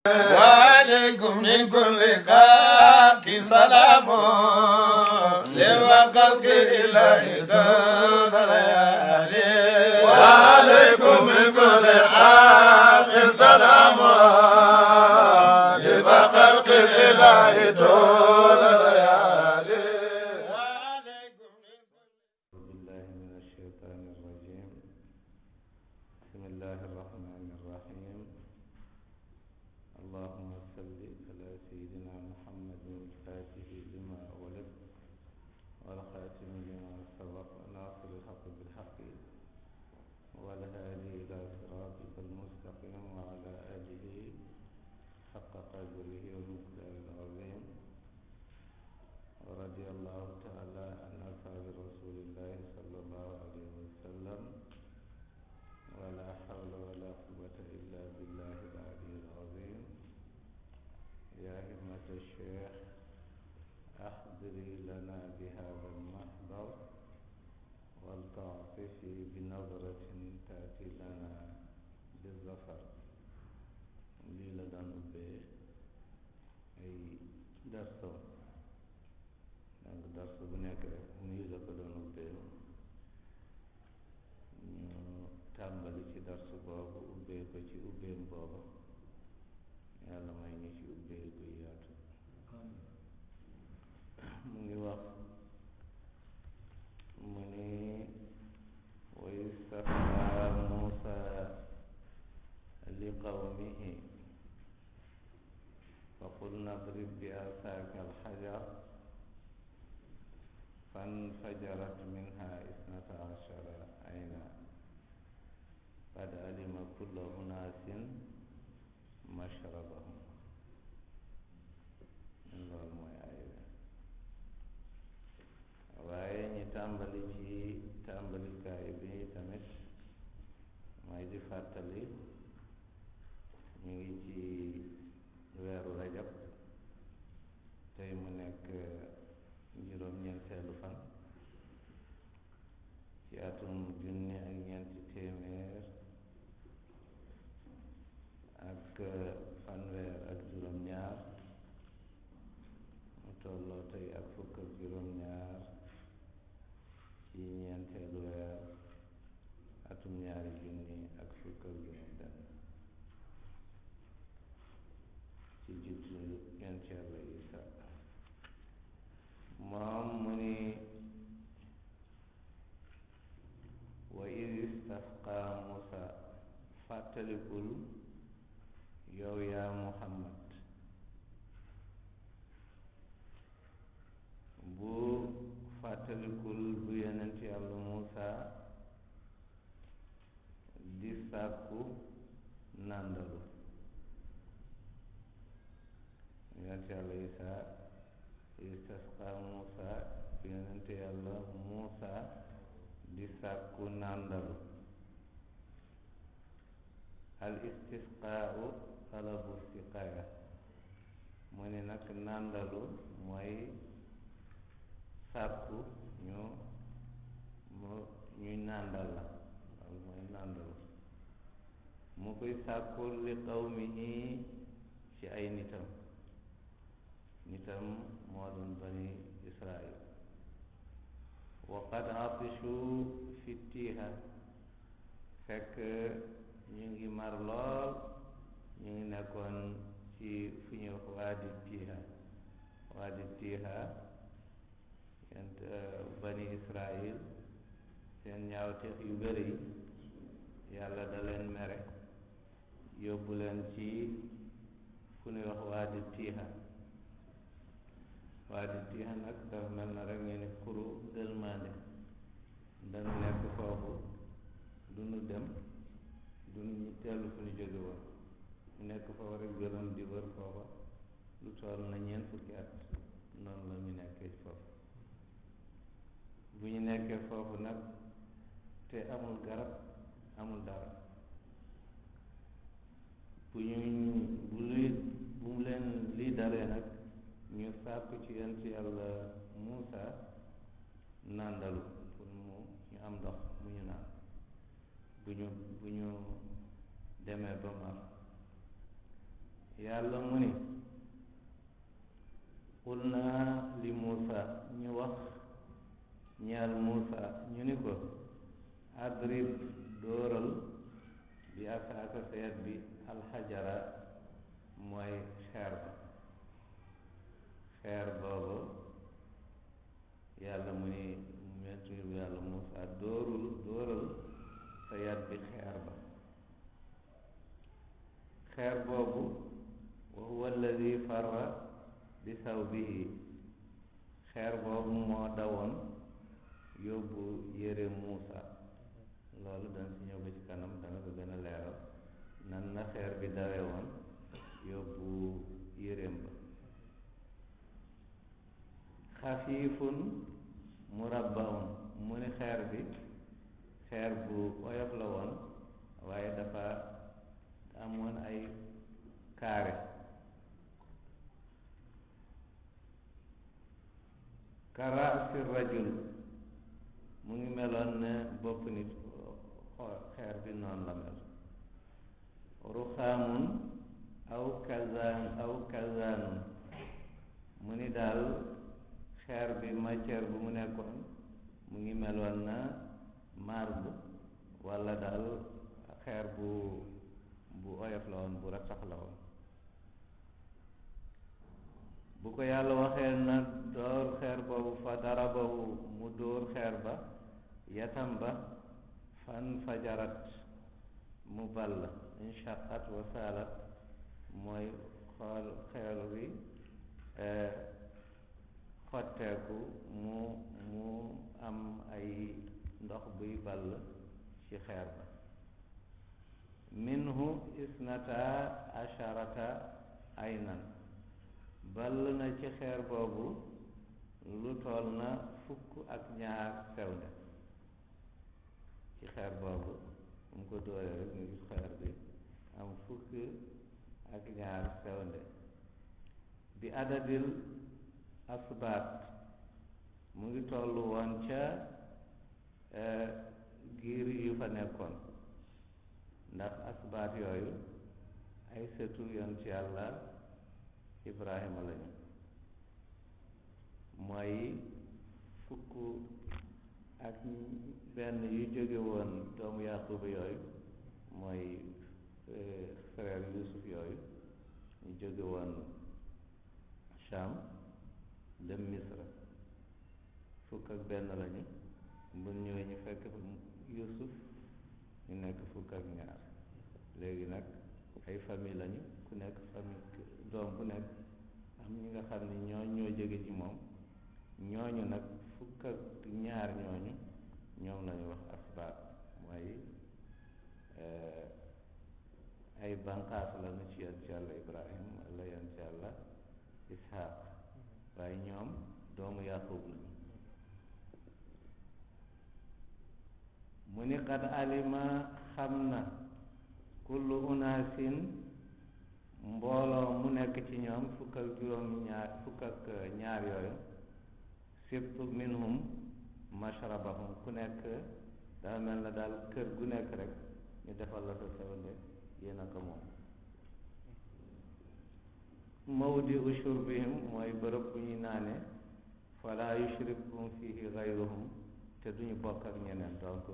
وعليكم من كل خلق سلام لوقلق إله دون ليالي وعليكم من كل خلق سلام لوقلق الإله دون ليالي وعليكم بالله من الشيطان الرجيم بسم الله الرحمن الرحيم اللهم صل على سيدنا محمد الفاتح لما أغلق والخاتم لما سبق ناصر الحق بالحق والهادي إلى صراطك المستقيم وعلى آله حق قدره ومقداره العظيم ورضي الله تعالى عن أصحاب رسول الله صلى الله عليه وسلم ولا حول ولا قوة إلا بالله العلي العظيم يا همة الشيخ أحضري لنا بهذا المحضر ولتعطفي بنظرة تأتي لنا بالظفر lii la daan ubbee ay darso donc darso bu nekk rek nii la ko doon ubbee ñu tàmbali ci darsu boobu ubbee ko ci ubbeem boobu yàlla may ñu ci ubbee gu yaatu mu ngi wax mu ni wa istasqa Muusa li qawmihi fa qulna idrib bi asaaka alxajar fanfajarat minha isnata ashara ayna qad alima kullu unaasin mashrabahum loolu mooy ay waaye ñi tàmbali ci tàmbalikaay bi tamit mooy di fàttali ñu ngi ci weeru rajab tey mu nekk juróom-ñeenteelu fan ci atum junni ak ñeenti téeméer ak fanweer ak juróom-ñaar mu tolloo tey ak fukk ak juróom-ñaar ci ñeenteelu weer atum ñaari junni ak fukk ak juróom-benn ci juddu yonent Yàlla Isa moom mu ni wa id istasqa Muusa fàttalikul yow yaa Muhammad bu fàttalikul bu yonent Yàlla Muusa di sàkku nàndalu yonent Yàlla Isa istasqa Muusa yonent Yàlla Muusa di sàkku nàndalu al istisqaau talabu siqaaya mu ni nag nàndalu mooy sàkku ñuy nàndal la loolu mooy nàndalu mu koy sàkkul li qawmihi ci ay nitam moo doon bani Israil wa qad atishu fi tiiha fekk ñu ngi mar lool ñu ngi nekkoon ci fu ñuy wax waadi tiiha yent bani Israil seen ñaawteef yu bëri yàlla da leen mere yóbbu leen ci fu ñuy wax waadi tiiha nag dafa mel na rek ñu ni xuru gëlmaande dañu nekk foofu du nu dem du ñu tellu fu ñu jóge woon ñu nekk foofu rek gënoon di wër foofa lu toll na 4 fukki at noonu la ñu nekkee foofu bu ñu nekkee foofu nag te amul garab amul dara bu mu leen lii daree nag ñu sàkku ci yonent Yàlla Muusa nàndalu pour ñu am ndox mu ñu naan bu ñu demee ba mar yàlla mu ni qul naa li Muusa ñu wax ñeel Muusa ñu ni ko adrib dóoral bi asaaka seet bi alxajara mooy xeer ba xeer boobu yàlla mu ni mettu yàlla Muusa dóoral sa yat bi xeer ba xeer boobu wa huwa alladi farra bi sawbihi xeer boobu moo dawoon yóbbu yére Muusa loolu dana si ñëw ba ci kanam dana ko gën a leeral nan na xeer bi dawee woon yóbbu yéreem ba xafiifun murabbaun mu ni xeer bi xeer bu oyof la woon waaye dafa amoon ay kaare karaasi rajul mu ngi meloon ne bopp nit xeer bi noonu la mel ruxaamun aw kazaanun mu ni daal xeer bi matière bu mu nekkoon mu ngi meloon na marbre walla daal xeer bu oyof la woon bu ratax la woon bu ko yàlla waxee na door xeer boobu fa darabahu mu dóor xeer ba yatam ba fan fajarat mu ball inshaqat wa salat mooy xool xeer bi xotteeku mu am ay ndox buy ball ci xeer ba minhu isnata asharata aynan ball na ci xeer boobu lu toll na fukk ak ñaar sewnde ci xeer boobu mu ko dóoree rek nga gis xeer bi am fukk ak ñaar sewnde bi adadil asbaat mu ngi toll woon ca giir yu fa nekkoon ndax asbaat yooyu ay sëtu yoon ci yàlla Ibrahima lañu mooy fukk ak benn yu jóge woon doomu Yaquba yooyu mooy frère Yusuf yooyu ñu jóge woon Sham dem Misra fukk ak benn lañu bu ñëwee ñu fekk Yusuf ñu nekk fukk ak ñaar léegi nag ay famille lañu ku nekk famille doom bu nekk am ñi nga xam ne ñoo jóge ci moom ñooñu nag fukk ak ñaar ñooñu ñoom lañu wax asbaat mooy ay banqaas lañu ci yonent yàlla Ibrahim walla yonent yàlla Ishaq waaye ñoom doomu Yaqub lañu mu ni qad alima xam na kullu unaasin mbooloo mu nekk ci ñoom fukk ak ñaar yooyu sibtu minhum mashrabahum ku nekk dafa mel na daal kër gu nekk rek ñu defal la sa sewnde yéen a ko moom mawdi shurbihim mooy bërëb bu ñuy naane fala yushrikum fihi gayruhum te duñu bokk ak ñeneen donc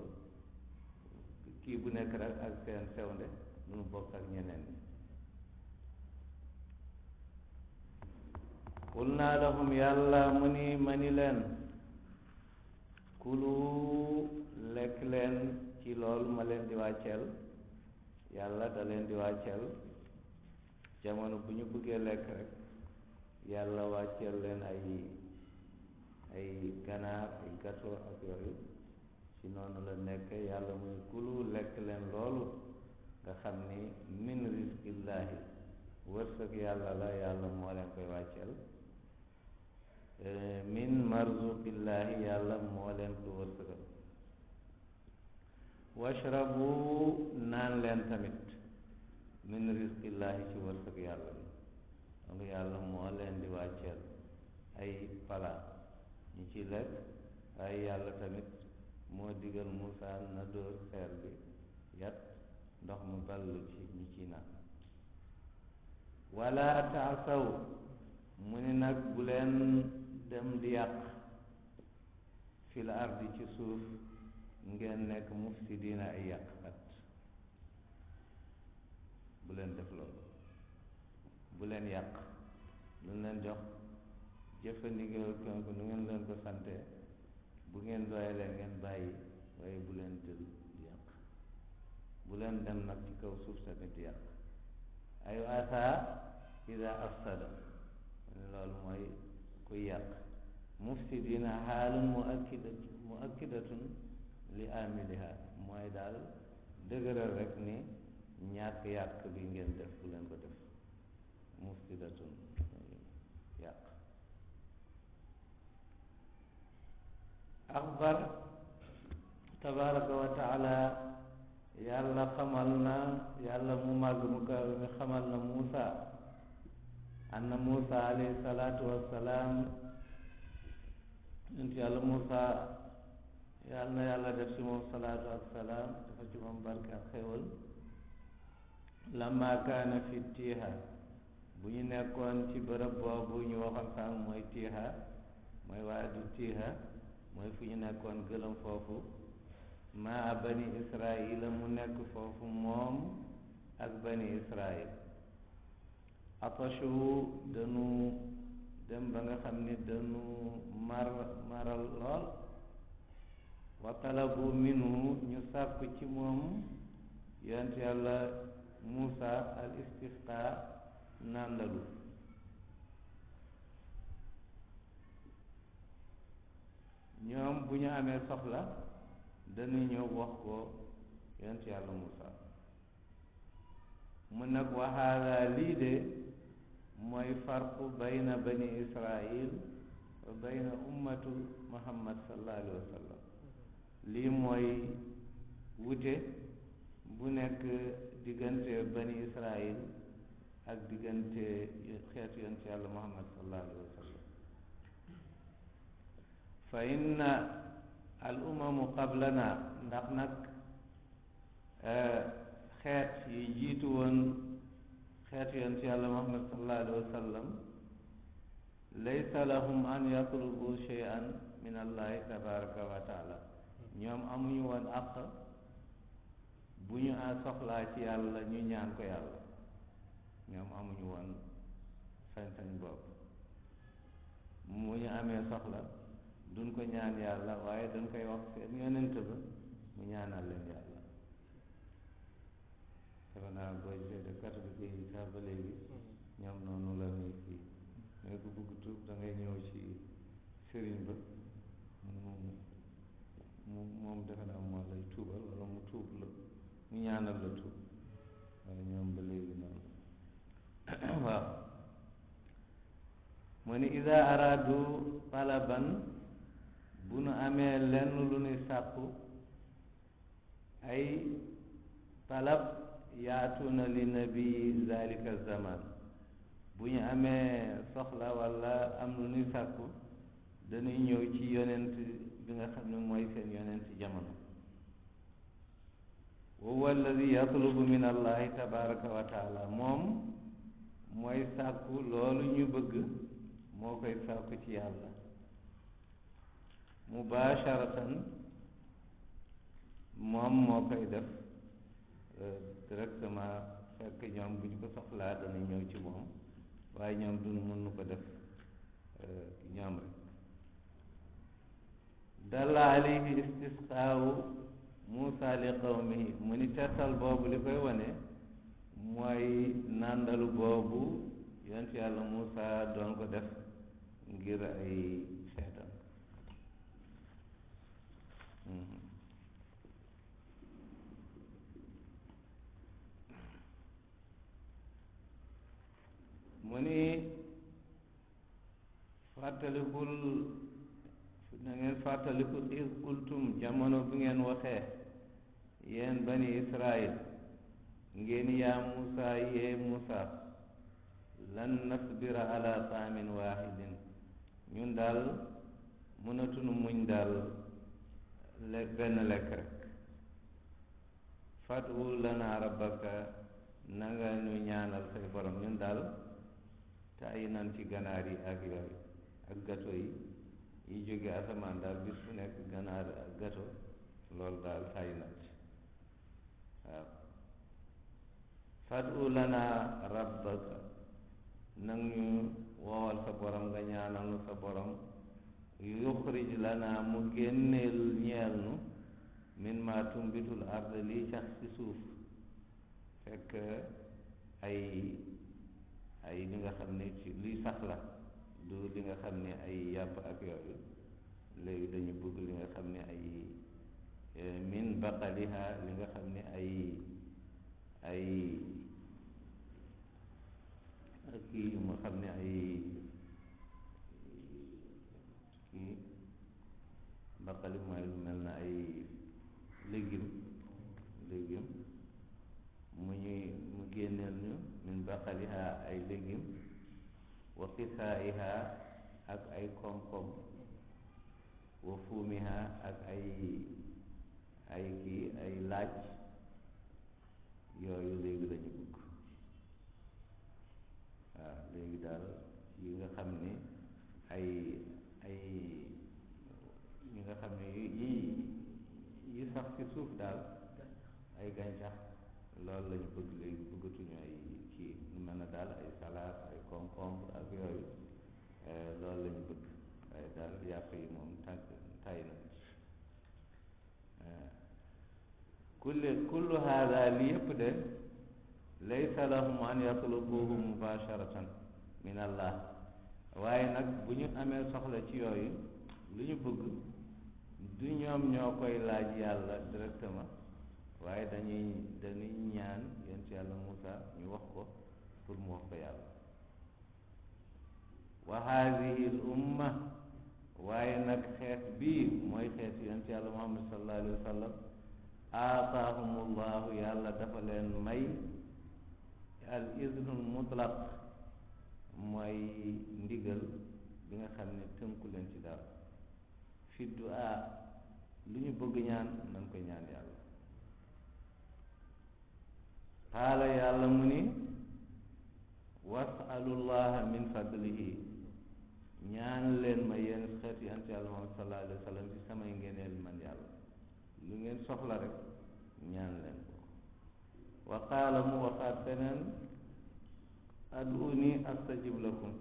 kii bu nekk rek ak seen sewnde duñu bokk ak ñeneen ñi qul naa lahum yàlla mu ni mani leen kulu lekk leen ci loolu ma leen di wàcceel yàlla da leen di wàcceel jamono bu ñu bëggee lekk rek yàlla wàcceel leen ay ganaar ay gâteau ak yooyu ci noonu la nekk yàlla muy kulu lekk leen loolu nga xam ni min rizqillahi wërsëg yàlla la yàlla moo leen koy wàcceel min marzuqillahi yàlla moo leen ko wërsëgal washrabu naan leen tamit min rizqillahi ci wërsëg yàlla bi donc yàlla moo leen di wàcceel ay palaat ñu ci lekk waaye yàlla tamit moo digal Moussa na dóor xeer bi yat ndox mu ball ci ñi ci naan wala taasaw mu ni nag bu leen dem di yàq fil ardi ci suuf ngeen nekk mufsidiina ay yàqkat bu leen def loolu bu leen yàq lu leen jox jëfandikoo ko nu ngeen leen ko sante bu ngeen doyalee ngeen bàyyi waaye bu leen jël di yàq bu leen dem nag ci kaw suuf tamit di yàq ay asa ida afsada loolu mooy kuy yàq mufsidina xaalun muakkidatun li amiliha mooy daal dëgëral rek ni ñàkk yàq bi ngeen def bu leen ko def mufsidatun yàq axbar tabaraka wa taala yàlla xamal na yàlla mu màgg mu kaw mi xamal na Muusa anna Muusa alayhi salaatu wassalaam yonent yàlla Muusa yàlla na yàlla def ci moom salaatu ak salaam dafa ci moom barke ak xéwal lamma kaana fi tiiha bu ñu nekkoon ci bërëb boobu ñu waxoon sànq mooy tiiha mooy waadi tiiha mooy fu ñu nekkoon gëlëm foofu maa bani israila mu nekk foofu moom ak bani israil atashu danu dem ba nga xam ni danu maral lool wa talabu minhu ñu sàkku ci moom yonent yàlla Muusa al istisqa nàndalu ñoom bu ñu amee soxla dañuy ñëw wax ko yonent yàlla Muusa mu nag wa haada lii de mooy farqu bayna bani israil wa bayna ummatu muhammad sallallahu alayhi wa sallam lii mooy wute bu nekk diggante bani israil ak diggante xeetu yonent yàlla muhammad sallallahu alayhi wa sallam fa inna al umamu qablana ndax nag xeet yi jiitu woon xeetu yonent yàlla muhammad sallallahu alayhi wa sallam laysa lahum an yatlubu shay'an min allahi tabaraka wa taala ñoom amuñu woon àq bu ñu soxlaa ci yàlla ñu ñaan ko yàlla ñoom amuñu woon sañ-sañ boobu mu ñu amee soxla duñ ko ñaan yàlla waaye dañ koy wax seen yonent ba mu ñaanal leen yàlla dafa naa boo gisee de catholique yi sax ba léegi ñoom noonu la ñuy kii mais ku bëgg tuub da ngay ñëw ci sëriñ ba moom defe naa moo lay tuubal wala mu tuub la mu ñaanal la tuub waaye ñoom ba léegi noonu waaw mu ni ida aradu talaban bu nu amee lenn lu nuy sàkku ay talab yaatuna li nabii zalika zaman bu ñu amee soxla walla am lu nuy sàkku dañuy ñëw ci yonent bi nga xam ne mooy seen yonent jamono wa huwa alladi yatlubu min allahi tabaraka wa taala moom mooy sàkku loolu ñu bëgg moo koy sàkku ci yàlla mubasharatan moom moo koy def directement fekk ñoom bu ñu ko soxlaa dana ñëw ci moom waaye ñoom duñu mënu ko def ñoom rek dalla alayhi istisqaawu Muusa li qawmihi mu ni tettal boobu li koy wane mooy nàndalu boobu yonent yàlla Muusa doon ko def ngir ay xeetam mu ni fàttalikul na ngeen fàttaliku is qultum jamono bi ngeen waxee yéen bani israil ngeen yaa Muusa yee Muusa lan nasbira ala taamin waahidin ñun daal mënatunu muñ daal benn lekk rek fad'u lana rabbaka na nga nu ñaanal say borom ñun daal te ay nan ci ganaar yi ak yooyu ak gato yi jóge asamaan daal bis bu nekk ganaar ak gato loolu daal tay na ci waaw fadu lana rabbaka nag ñu woowal sa borom nga ñaanal nu sa borom yuxrij lana mu génneel ñeel nu min ma tumbitul ard lii sax ci suuf fekk ay li nga xam ne ci luy sax la du li nga xam ne ay yàpp ak yooyu léegi dañu bëgg li nga xam ne ay min baqaliha li nga xam ne ay kii mu xam ne ay kii baqali mooy lu mel na ay légume mu génneel ñu min baqaliha ay légume wa qisaiha ak ay koom-koom wa fuumiha ak ay laaj yooyu léegi lañu bëgg waaw léegi daal yi nga xam ne ay yi nga xam ne yi sax ci suuf daal ay gàncax loolu lañu bëgg léegi bëggatuñu ay kii lu mel na daal ay salade ay concombre ak yooyu loolu lañu bëgg waaye daal yàpp yi moom tay na kullu hada li yëpp de laysa lahum an yatlubuhu mubasharatan min allah waaye nag bu ñu amee soxla ci yooyu lu ñu bëgg du ñoom ñoo koy laaj yàlla directement waaye dañuy ñaan yéen ci yàlla Muusa ñu wax ko pour mu wax ko yàlla wa haadihi l umma waaye nag xeet bii mooy xeet yéen ci yàlla Muhammad sallallahu alayhi wa sallam aataahumullahu yàlla dafa leen may al iznul mutlaq mooy ndigal bi nga xam ne tënku leen ci dara fi du'a lu ñu bëgg ñaan nañ ko ñaan yàlla qaala yàlla mu ni wasalullaha min fadlihi ñaan leen ma yéen xeet yi ante yàlla Muhammad sallallahu alayhi wa sallam ci samay ngeneel man yàlla lu ngeen soxla rek ñaan leen ko wa qaala mu waxaat feneen ad'uuni astajib lakum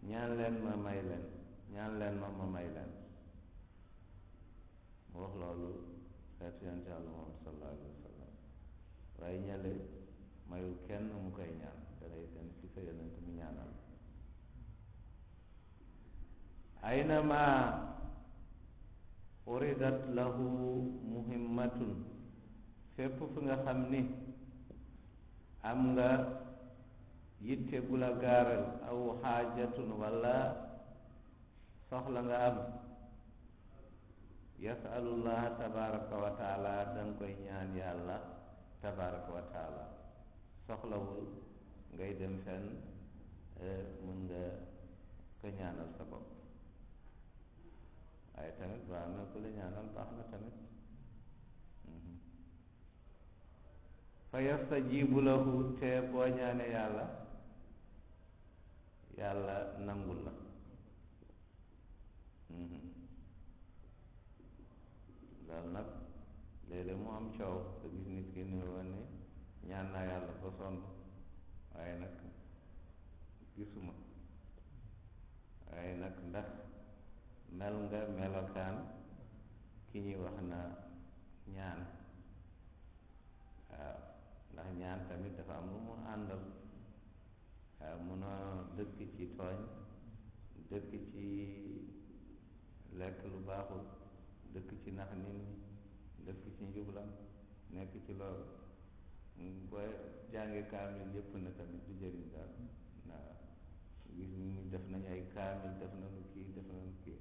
ñaan leen ma may leen ñaan leen ma may leen mu wax loolu xeetu yonent Yàlla Muhammad sallallahu alayhi wa sallam waaye ñale mayul kenn mu koy ñaan dalay dem ci sa yonent mu ñaanal aynama uridat lahu muhimmatun fépp fu nga xam ni am nga yitte bu la gaaral aw xaajatun walla soxla nga am yasalullaha tabaraka wa taala danga koy ñaan yàlla tabaraka wa taala soxlawul ngay dem fenn mën nga ko ñaanal sa bopp waaye tamit boo amee ku la ñaanal baax na tamit fa yastajibu lahu te boo ñaane yàlla yàlla nangul la loolu nag léeg-léeg mu am coow te gis nit ki ni woon ne ñaan naa yàlla ba sonn waaye nag gisuma waaye nag ndax mel nga melokaan ki ñuy wax na ñaan waaw ndax ñaan tamit dafa am lu mu àndal waaw munoo dëkk ci tooñ dëkk ci lekk lu baaxul dëkk ci nax nit ñi dëkk ci njublam nekk ci loolu booy jànge kaamil yépp na tamit du jëriñ daal waaw gis ñu def nañu ay kaamil def nañu kii def nañu kii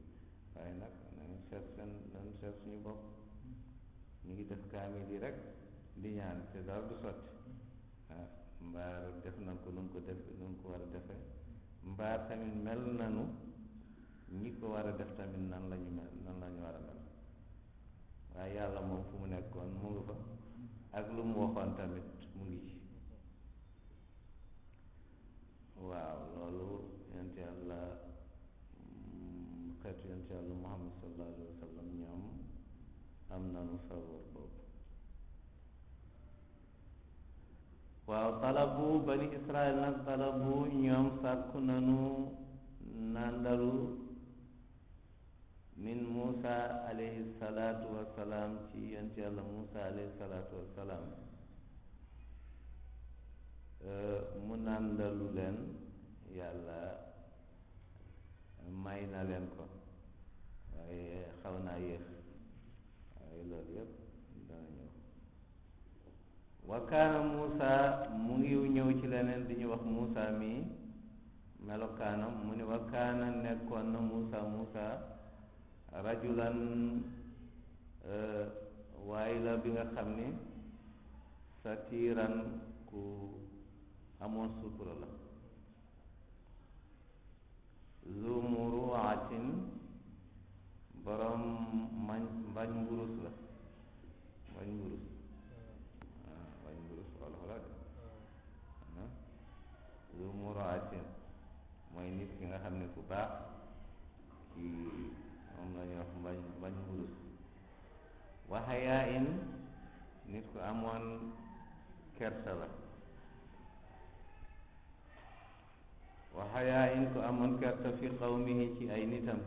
waaye nag nañu seet suñu bopp ñu ngi def kaamil yi rek di ñaan te daal du sotti waaw mbaar def nañ ko nun ko def nun ko war a defe mbaar tamit mel nanu ñi ko war a def tamit nan lañu mel nan lañu war a mel waaye yàlla moom fu mu nekkoon mu ngi fa ak lu mu waxoon tamit mu ngi ci yonent yàlla Muhammad sallallahu alayhi wa sallam ñoom am nanu faveur boobu. waaw talabu bani Israel nag talabu ñoom sàkku nanu nandalu min Musa alayhi salaatu wa salaam ci yonent yàlla Musa alayhi salaatu wa salaam mu nandalu leen yàlla may na leen ko waaye xaw naa yéex waaye loolu yëpp dana ñëw. wa kaana Muusa mu ngi ñëw ci leneen di ñu wax Muusa mi melokaanam mu ni wa kaana nekkoon na Muusa rajulan waaye la bi nga xam ni satiran ku amoon sutura la zu muruatin borom mbañ mburus la mbañ mburus mbañ mburus wala wala de zu muruatin mooy nit ki nga xam ne ku baax ci moom la ñuy wax mbañ mburus wa hayaa in nit ku amoon kersa la wa hayaa in ku amoon kersa fi qawmihi ci ay nitam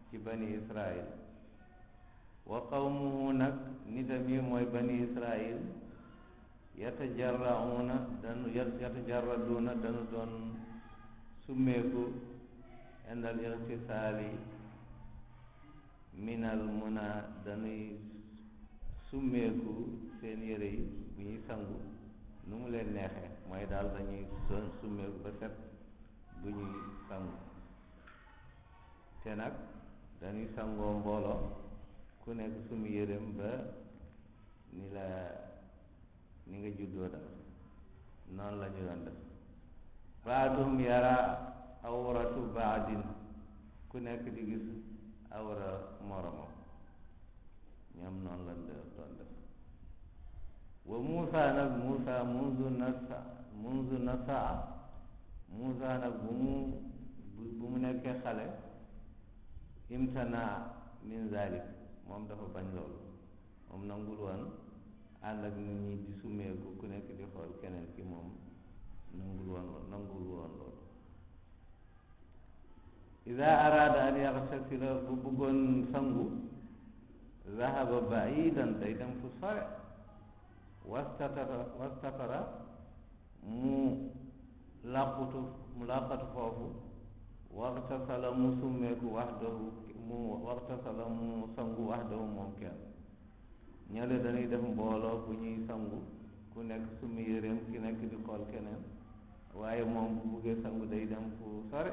ci bani Israil wa qawmuhu nag nitam yi mooy bani Israil yatajarrauna danu doon summeeku indal ixtisaali minal muna dañuy summeeku seen yére yi bu ñuy sangu nu mu leen neexee mooy daal dañuy summeeku ba set bu ñuy sangu te nag dañuy sangoo mbooloo ku nekk sumi yéreem ba ni nga juddoo daal noonu la ñu doon def baaduhum yara awratu baadin ku nekk di gis awra moromam ñoom noonu la doon def wa Muusa nag munzu nasaa Muusa nag bu mu nekkee xale imtana min zalik moom dafa bañ loolu moom nangul woon ànd ak nit ñi di summeeku ku nekk di xool keneen ki moom nangul woon loolu ida araada an yaxtasila bu bëggoon sangu zahaba baidan day dem fu sore wastatara mu làqatu foofu waxtasala mu summeeku waxtasala mu sangu waxdahu moom kenn ñale dañuy def mbooloo bu ñuy sangu ku nekk summi yéreem ki nekk di xool keneen waaye moom bu buggee sangu day dem fu sore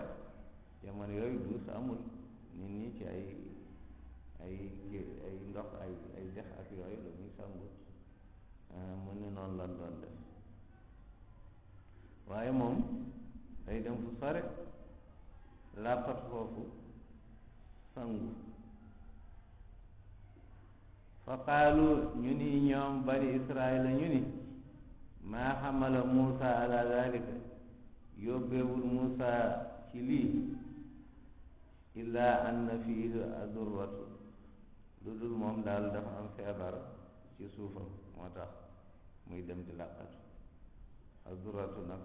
jamono yooyu duus amul nit ñi ci ay ndox ay dex ak yooyu la ñuy sangu mu ne noonu lan doon def waaye moom day dem fu sore làppat foofu sangu fa qaalu ñu ni ñoom bani Israila ñu ni maa xamala Muusa ala dalika yóbbeewul Muusa ci lii illa anna fiihi adurratu lu dul moom daal dafa am feebar ci suufam moo tax muy dem di làqatu adurratu nag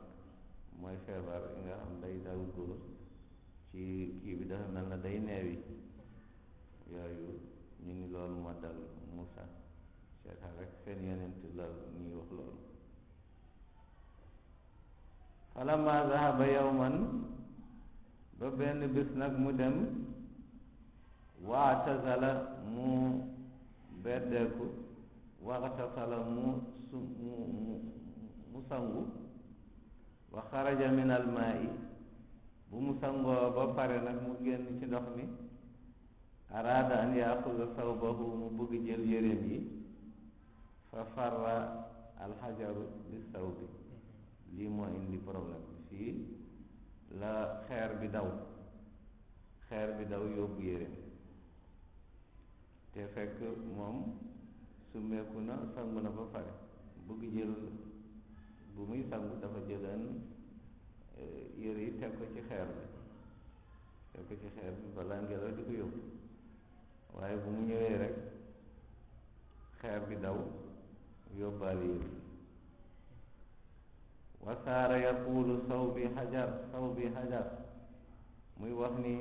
mooy feebar yi nga xam day dal góor ci kii bi dafa mel na day neewi yooyu ñu ni loolu moo dal Muusa seetaan rek seen yonent la ñuy wax loolu falamma zahaba yawman ba benn bés nag mu dem waatazala mu beddeeku waxtasala mu sangu wa xaraja min almaa'i bu mu sangoo ba pare nag mu génn ci ndox mi araada an yaxuda sawbahu mu bëgg jël yéreem yi fa farra alxajaru bi sawbi lii moo indi problème bi fii la xeer bi daw yóbbu yéreem te fekk moom summeeku na sangu na ba pare bëgg jël bu muy sangu dafa jëleen yére yi teg ko ci xeer bi teg ko ci xeer bi balaa ngelaw di ko yóbbu waaye bu mu ñëwee rek xeer bi daw yóbbaale yëpp wasaara yaqulu saw bi xajar muy wax ni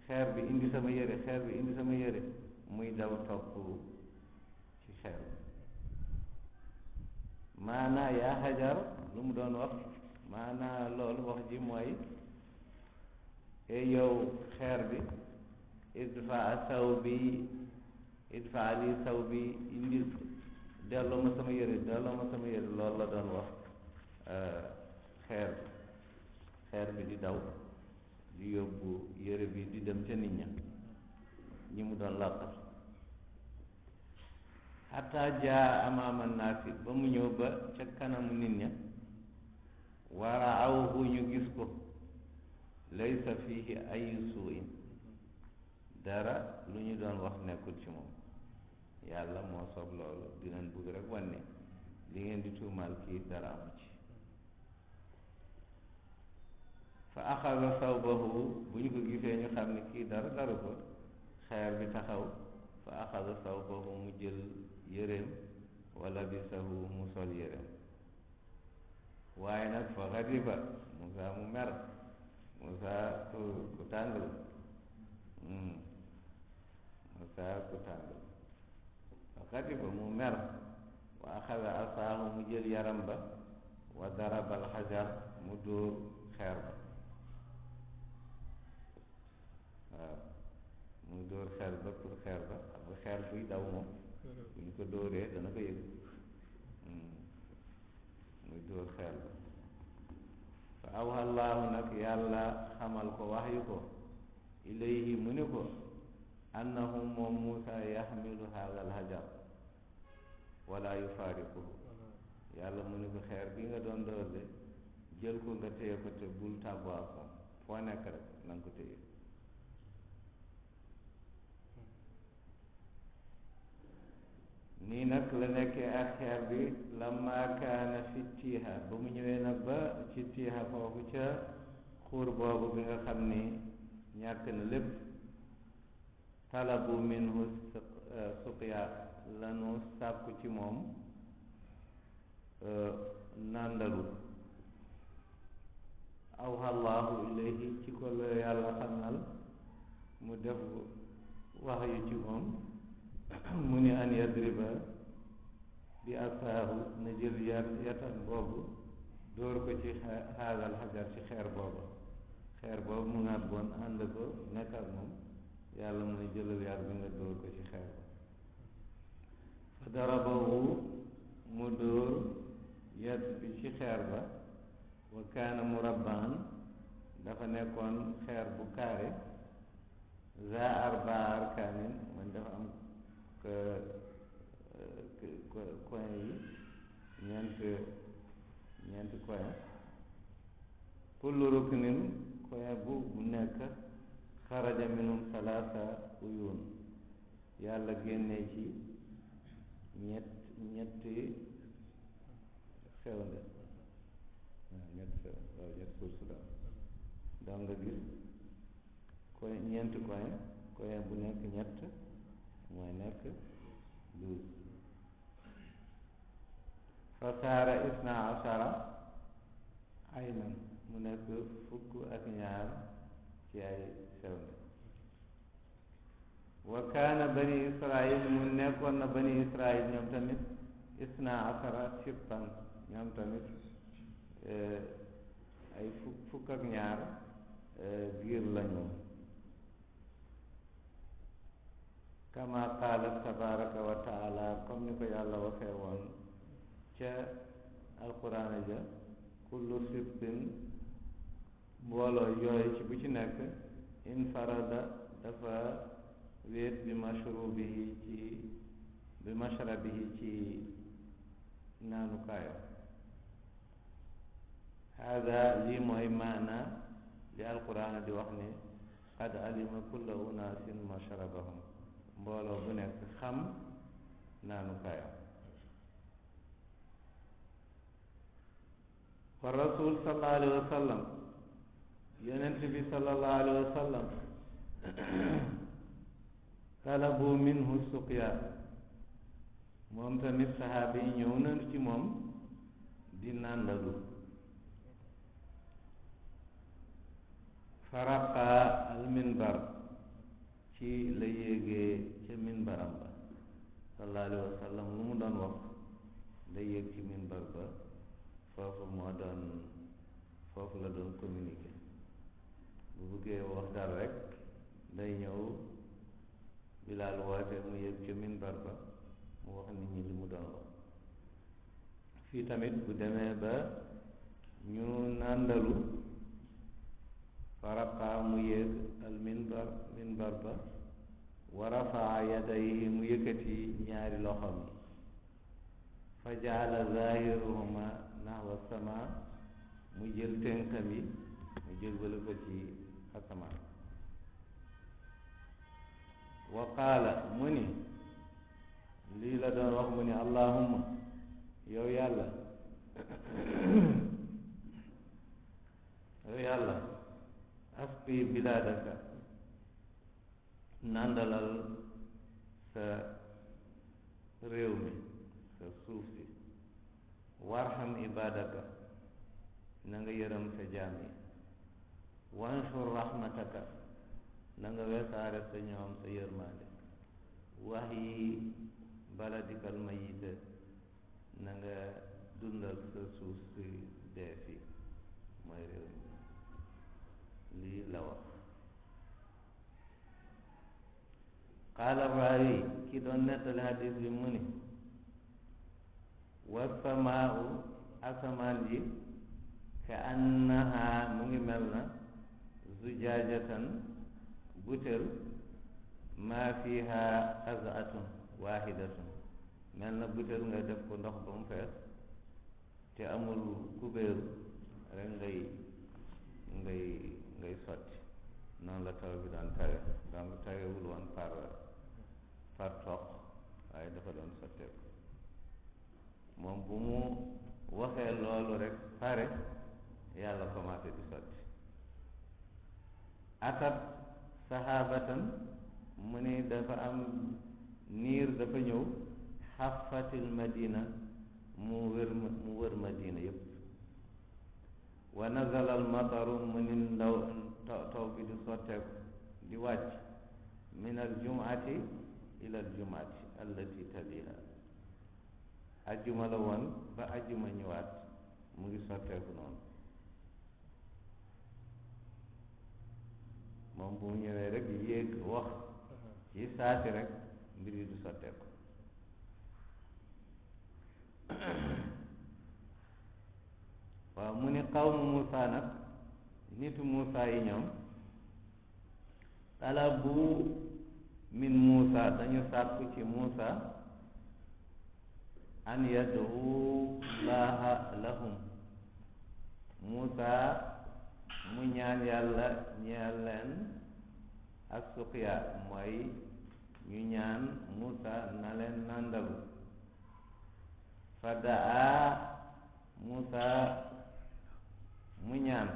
xeer bi indi sama yére xeer bi indi sama yére muy daw topp ci xeer bi maanaa yaa xajar lu mu doon wax maanaa loolu wax ji mooy e yow xeer bi idfa li saw bi indi delloo ma sama yére loolu la doon wax xeer bi di daw di yóbbu yére bi di dem ca nit ñi mu doon làqal xataa jaa amaama naasi ba mu ñëw ba ca kanamu nit ña waraawhu ñu gis ko laysa fihi ayu suuin dara lu ñu doon wax nekkul ci moom yàlla moo soob loolu dinañ bëgg rek wanne li ngeen di tuumaal kii dara amu ci fa axada sawbahu bu ñu ko gisee ñu xam ne kii dara daru ko xeer bi taxaw fa axada sawbahu mu jël yéreem wala bisahu mu sol yéreem waaye nag fa xadiba Musaa mu mer Musaa ku tàng la Musaa ku tàng la fa xadiba mu mer wa axada asaahu mu jël yaram ba wa daraba alxajar mu dóor xeer ba waaw mu dóor xeer ba pour xeer ba xam nga xeer buy daw moom bu ñu ko dóoree dana ko yëg muy dóor xeer ba fa awha llaahu nag yàlla xamal ko waxyu ko ilayhi mu ni ko annahu moom Muusa yaxmilu haada alhajar wala yufaariquhu yàlla mu ni ko xeer bi nga doon dóor de jël ko nga téye ko te bul tàggoo ak moom foo nekk rek na nga ko téye nii nag la nekkee ak xeer bi lamma kaana fi tiiha ba mu ñëwee nag ba ci tiiha foofu ca xuur boobu bi nga xam ni ñàkk na lépp talabu minhu suqya lanu sàkku ci moom nàndalu awha allahu ilayhi ci ko la yàlla xamal mu def wax yu ci moom mu ni an yadriba bi asaahu na jël yatan boobu dóor ko ci xaagal xajar ci xeer boobu mu ngaat boon ànd ko nekk ak moom yàlla mu ne jëlal yar bi nga dóor ko ci xeer ba fa darabahu mu dóor yat bi ci xeer ba wa kaana murabbaan dafa nekkoon xeer bu kaare za arbaa arkaanin man dafa am coin yi ñeenti coin kullu ruknin coin bu nekk xaraja minhum salaasa uyun yàlla génnee ci ñetti sewnde waaw ñetti sewnde waaw ñetti source daal nga gis coin ñeenti coin bu nekk ñett mooy nekk 12 fa saara isna ashara aynan mu nekk 12 ci ay sewnde wa kaana bani israil mu nekkoon na bani israil ñoom tamit isna ashara sibtan ñoom tamit ay fukk ak ñaar giir lañu kama qaala tabaraka wa taala comme ni ko yàlla waxee woon ca alquraan ja kullu sibtin mbooloo yooyu ci bu ci nekk infarada dafa wéet bi mashrabihi ci naanukaayam hada lii mooy maana li alquraan di wax ne qad alima kulla unaasin mashrabahum mbooloo bu nekk xam naanukaayam wa rasul sallallahu alayhi wa sallam yonent yonent bi sallallahu alayhi wa sallam talabu minhu suqya moom tamit saxaaba yi ñëw nañu ci moom di nàndalu faraqa al minbar ci la yéegee ca minbaram ba sallallahu alayhi wa sallam lu mu doon wax la yéeg ci minbar ba foofu la doon communiquer bu bëggee wax dara rek day ñëw Bilaal woote mu yéeg ca minbar ba mu wax nit ñi li mu doon wax fii tamit bu demee ba ñu nàndalu faraqa mu yéeg al minbar ba wa rafaa yadayhi mu yëkkati ñaari loxoom yi fa jaala zahiruhuma nahwa sama mu jël tënkam yi mu jëlbale ko ci asamaan wa qaala mu ni lii la doon wax mu ni allahumma yow yàlla asqi bilaadaka nàndalal sa réew mi sa suuf si warham ibadaka na nga yërëm sa jaam yi wanshur rahmataka na nga wesaare sa ñoom sa yërmaande wahyi baladikal mayita na nga dundal sa suuf si dee fi mooy réew mi lii la wax qaala raawi ki doon nettali hadis bi mu ni wasamaau asamaan ji ka annaha mu ngi mel na zujaajatan butel maa fiha azatun wahidatun mel na butel nga def ko ndox ba mu fees te amul kubéeru rek ngay sotti noonu la taw bi doon tawe donc tawewul woon par toq waaye dafa doon sotteeku moom bu mu waxee loolu rek pare yàlla commencé di sotti atat sahabatan mu ni dafa am niir dafa ñëw xafatil madina mu wër madina yépp wa nazala al mataru mu ni taw bi di sotteeku di wàcc min al jumati ila al jumati allati taliha ajjuma la woon ba ajjuma ñëwaat mu ngi sotteeku noonu moom bu mu ñëwee rek yéeg wax ci saasi rek mbir yi du sotteeku waaw mu ni xawmu Muusa nag nitu Muusa yi ñoom talabu min Muusa dañu sàkku ci Muusa an yad'u llaha lahum Muusa mu ñaan yàlla ñeel leen ak suqya mooy ñu ñaan Muusa na leen nandalu fa daa Muusa mu ñaan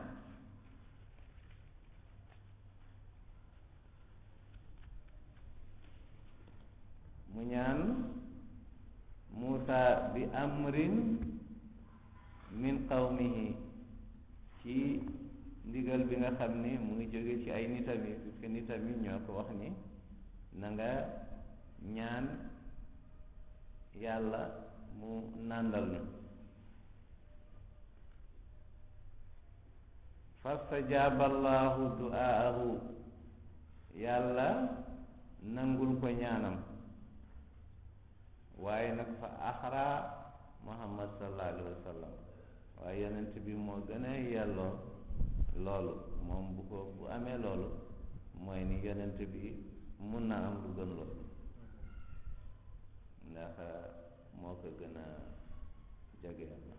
Muusa bi amrin min qawmihi ci ndigal bi nga xam ni mu ngi jóge ci ay nitam yi parce que nitam yi ñoo ko wax ni na nga ñaan yàlla mu nàndal ñu fastajaaba allahu du'aahu yàlla nangul ko ñaanam waaye nag fa axra muhammad sallallahu alayhi wa sallam waaye yonent bi moo gën a yelloo loolu moom bu amee loolu mooy ni yonent bi mun na am lu gën loolu ndax moo ko gën a jege yàlla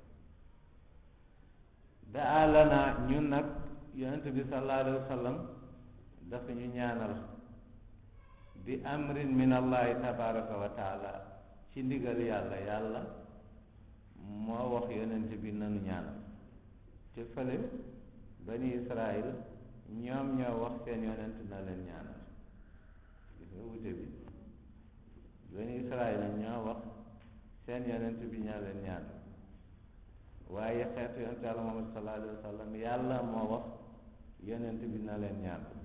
daa lana ñun nag yonent bi sallallahu alayhi wa sallam dafa ñu ñaanal bi amrin min allahi tabaraka wa taala ci ndigal yàlla moo wax yonent bi nanu ñaanal te fële bani israil ñoom ñoo wax seen yonent na leen ñaanal. gis nga wute bi bani Israayil ñoo wax seen yonent bi ñaa leen ñaanal waaye xeetu yonent yàlla Muhammad sallallahu alayhi wa sallam yàlla moo wax yonent bi na leen ñaanal.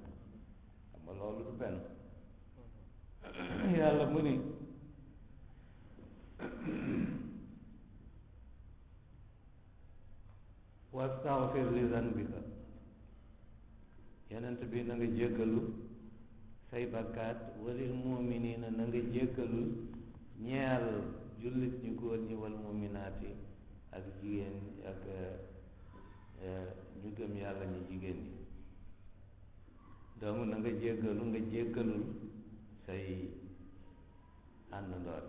xam nga loolu du benn. yàlla mu ni wastaghfir li zanbika yonent bi na nga jéggalu say bakkaat walil muminina na nga jéggalu ñeel jullit ñu góor ñi wal muminaati ak jigéen ak ñu gëm yàlla ñu jigéen ñi donc na nga jéggalul say àndandoor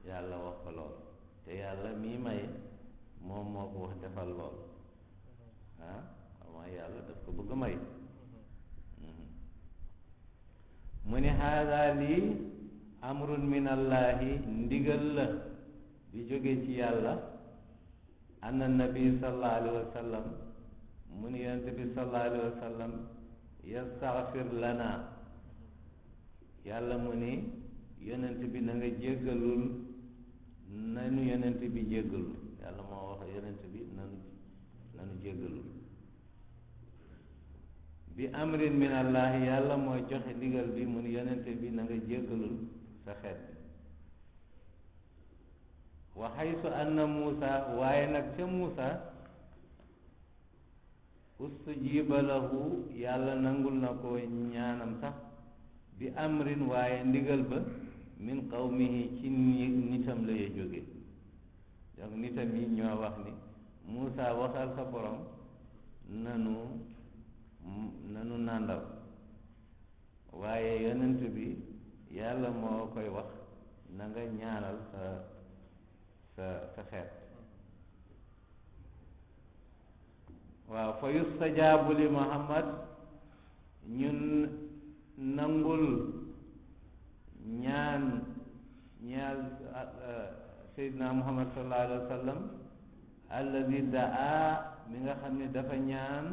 yàlla wax ko lool te yàlla mii may moom moo ko wax defal lool xamaa yàlla daf ko bëgg a may mu ni haada lii amrun min allahi ndigal la di jóge ci yàlla anna nabi sallallahu alayhi wa sallam mu ni yonent bi sallallahu alayhi wa sallam yastaghfir lana yàlla mu ni yonent bi na nga jéggalul nanu yonent bi jéggalul yàlla moo wax yonent bi nanu jéggalul bi amrin min allah yàlla mooy joxe ndigal bi mu ni yonent bi na nga jéggalul sa xeet bi wa haysu anna Muusa waaye nag ca Muusa ustujiba lahu yàlla nangul na ko ñaanam sax bi amrin waaye ndigal ba min qawmihi ci nitam la yee jóge donc nitam yi ñoo wax ni Muusa waxal sa borom nanu nàndal waaye yonent bi yàlla moo koy wax na nga ñaanal sa xeet waaw fa yustajaabu li Muhammad ñun nangul ñaan Seydina Muhammad sallallahu alayhi wa sallam alladi daa mi nga xam ne dafa ñaan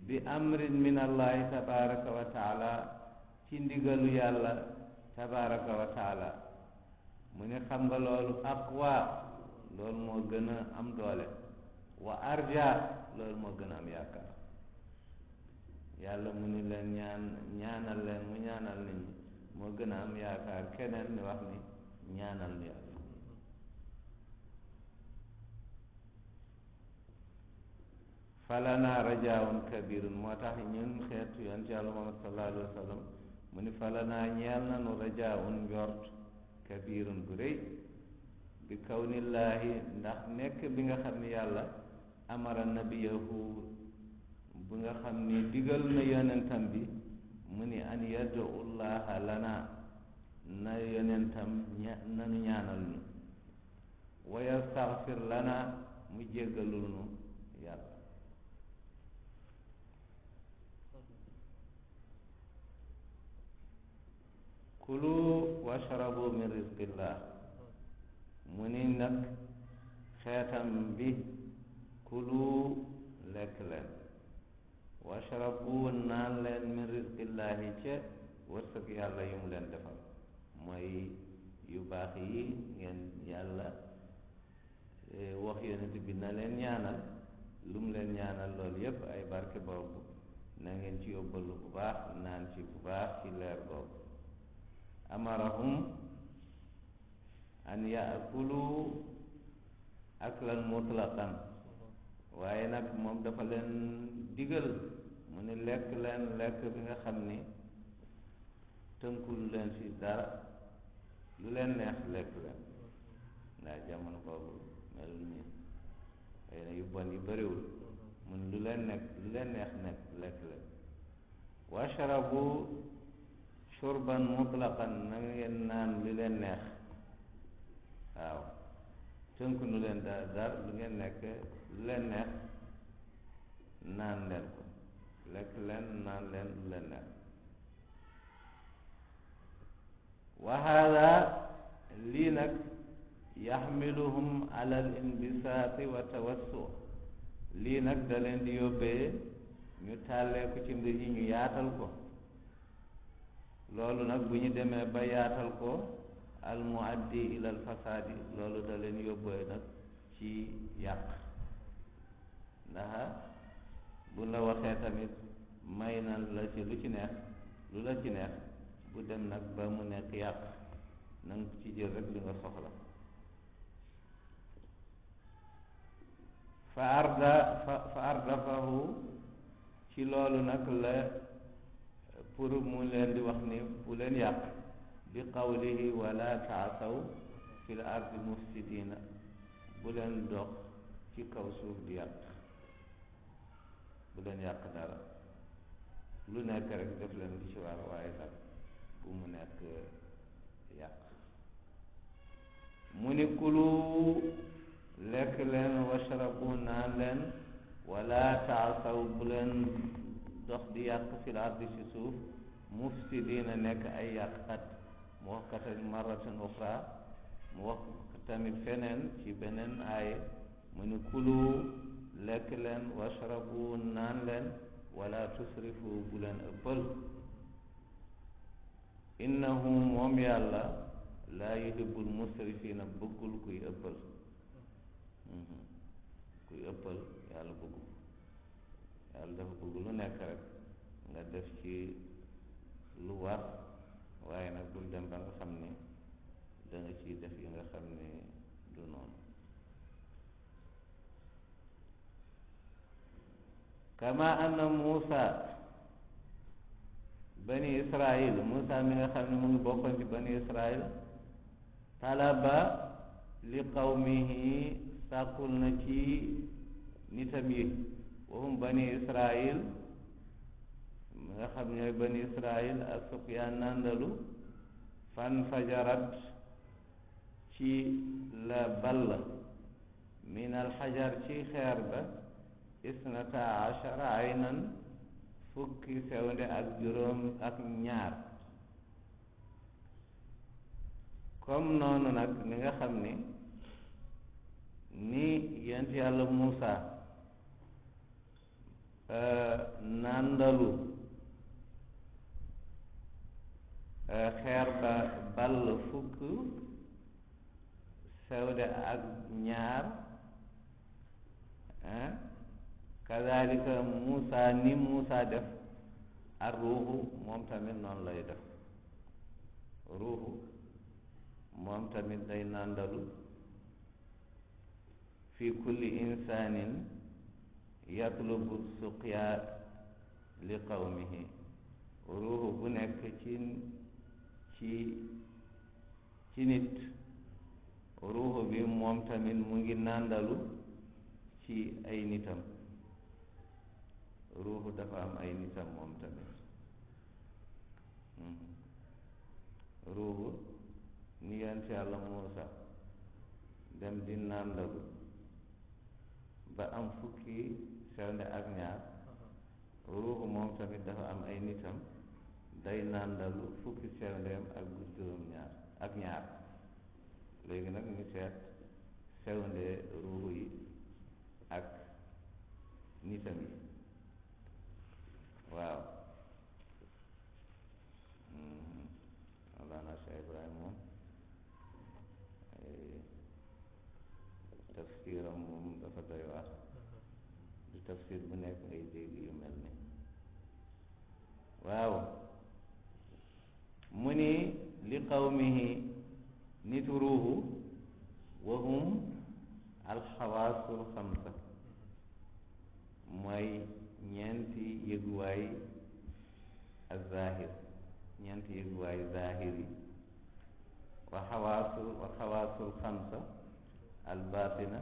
bi amrin min allahi tabaraka wa taala ci ndigalu yàlla tabaraka wa taala mu ne xam nga loolu aqwa loolu moo gën a am doole wa arja loolu moo gën a am yaakaar yàlla mu ni leen ñaanal leen mu ñaanal nit ñi moo gën a am yaakaar keneen ni wax ni ñaanal ni yàlla falana rajaun kabirun moo tax ñun xeetu yonent yàlla Muhammad sallallahu alayhi wa sallam mu ni falana ñeel nanu rajaun njort kabirun bu rëy bi kawnillaahi ndax nekk bi nga xam ni yàlla amara nabiyahu bu nga xam ni digal na yonentam bi mu ni an yadu llaha lana na yonentam nanu ñaanal ñu wa yastaghfir lana mu jéggalul nu yàlla kulu washrabu min rizqillah mu ni nag xeetam bi kulu lekk leen washrabu naan leen min rizqillahi ca wërsëg yàlla yu mu leen defal mooy yu baax yi ngeen yàlla wax yonent bi na leen ñaanal lu mu leen ñaanal loolu yépp ay barke boobu na ngeen ci yóbbalu bu baax naan ci bu baax ci leer boobu amarahum an yaakulu aklan mutlaqan waaye nag moom dafa leen digal mu ni lekk leen lekk bi nga xam ni tënkul leen ci dara lu leen neex lekk leen ndax jamono boobu melul nii xëy na yu bon yu bëriwul mun lu leen neex nekk lekk leen washrabu shurban mutlaqan na ngeen naan li leen neex waaw tënk nu leen dara lu ngeen nekk lu leen neex naan leen ko lekk leen naan leen lu leen neex wa hada lii nag yaxmiluhum ala al inbisaati wa tawassu lii nag da leen di yóbbee ñu tàllee ko ci mbir yi ñu yaatal ko loolu nag bu ñu demee ba yaatal ko al muaddi ila al fasaadi loolu da leen yóbbee nag ci yàq ndax bu la waxee tamit may na la ci lu ci neex lu la ci neex bu dem nag ba mu nekk yàq na nga ci jël rek li nga soxla fa ardafahu ci loolu nag la pour mu leen di wax ni bu leen yàq bi qawlihi wala taasaw fil ardi mufsidina bu leen dox ci kaw suuf di yàq bu leen yàq dara lu nekk rek def leen di ci war waaye nag bu mu nekk yàq mu ni kulu lekk leen washrabu naan leen wala taasaw bu leen dox di yàq fil ardi ci suuf mufsidina nekk ay yàqkat mu wax ko tamit marratan uxra mu wax tamit feneen ci beneen aaye mu ni kulu lekk leen washrabu naan leen wala tusrifu bu leen ëppal innahu moom yàlla laa yuhibbul musrifina bëggul kuy ëppal kuy ëppal yàlla bëggu yàlla dafa bëgg lu nekk rek nga def ci lu war waaye nag bul dem ba nga xam ne da nga ciy def yi nga xam ne du noonu kama anna Muusa bani Israil Muusa mi nga xam ne mu ngi bokkoon ci bani Israil talaba li qawmihi sàkkul na ci nitam yi wahum bani Israil mi nga xam ñooy bani Israil ak Sufyaan nandalu fan fajarat ci la ball min alxajar ci xeer ba isnata achara aynan fukki sewnde ak juróom ak ñaar comme noonu nag ni nga xam ni ni yent yàlla Muusa nandalu xeer ba ball fukk sewde ak ñaar kazalika Muusa ni Muusa def ar ruuxu moom tamit noonu lay def ruuxu moom tamit day nandalu fi kulli insanin yatlubu suqya li qawmihi ruuxu bu nekk ci nit ruuxu bi moom tamit mu ngi nandalu ci ay nitam ruuxu dafa am ay nitam moom tamit ruuxu ni yonent Yàlla Muusa dem di nandalu ba am fukki sewnde ak ñaar ruuxu moom tamit dafa am ay nitam day nandalu fukki sewndeem ak juróom ñaar ak ñaar léegi nag ñu seet sewnde ruuxu yi ak nitam yi waaw Mawlana Cheikh Ibrahima moom tafsiram moom dafa doy waar du tafsir bu nekk ngay dégg yu mel ni waaw mu ni li qawmihi nitu ruuxu wa hum alxawaasul xamsa mooy ñeenti yëguwaay azahir ñeenti yëguwaay zahir yi wa xawaasul xamsa albatina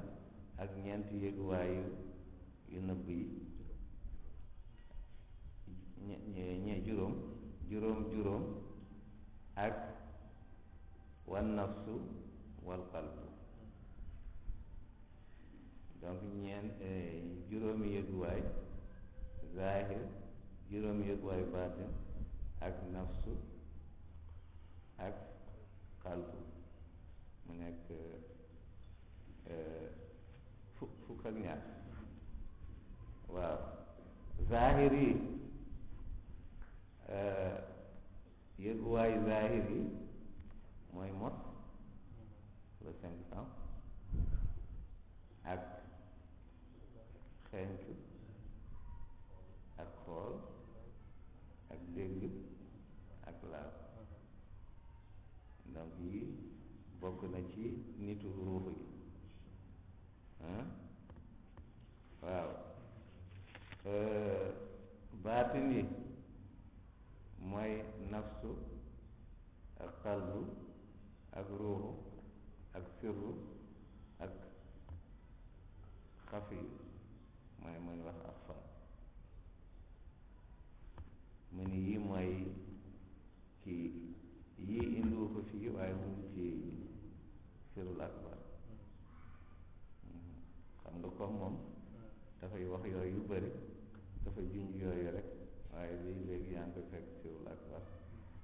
ak ñeenti yëguwaayu yu nëbb yi juróom ak wan nafsu wal qalbu donc juróomi yëguwaay zahir juróomi yëguwaay batin ak nafsu ak qalbu mu nekk fukk ak ñaar waaw zahir yi yëguwaay zahir yi mooy mos le cinq sens ak xeeñtu ak xool ak dégg ak laal donc yi bokk na ci nitu ruux yi waaw baatin yi mooy nafsu ak qalbu ak ruuxu ak sirru ak xafi mooy mooy wax axfa mu ni yi mooy kii yii indiwu ko fii waaye mu ngi ci sirrul akbar xam nga comme moom dafay wax yooyu yu bëri dafa junj yooyu rek waaye lii léegi yaa ngi koy fekk sirrul akbar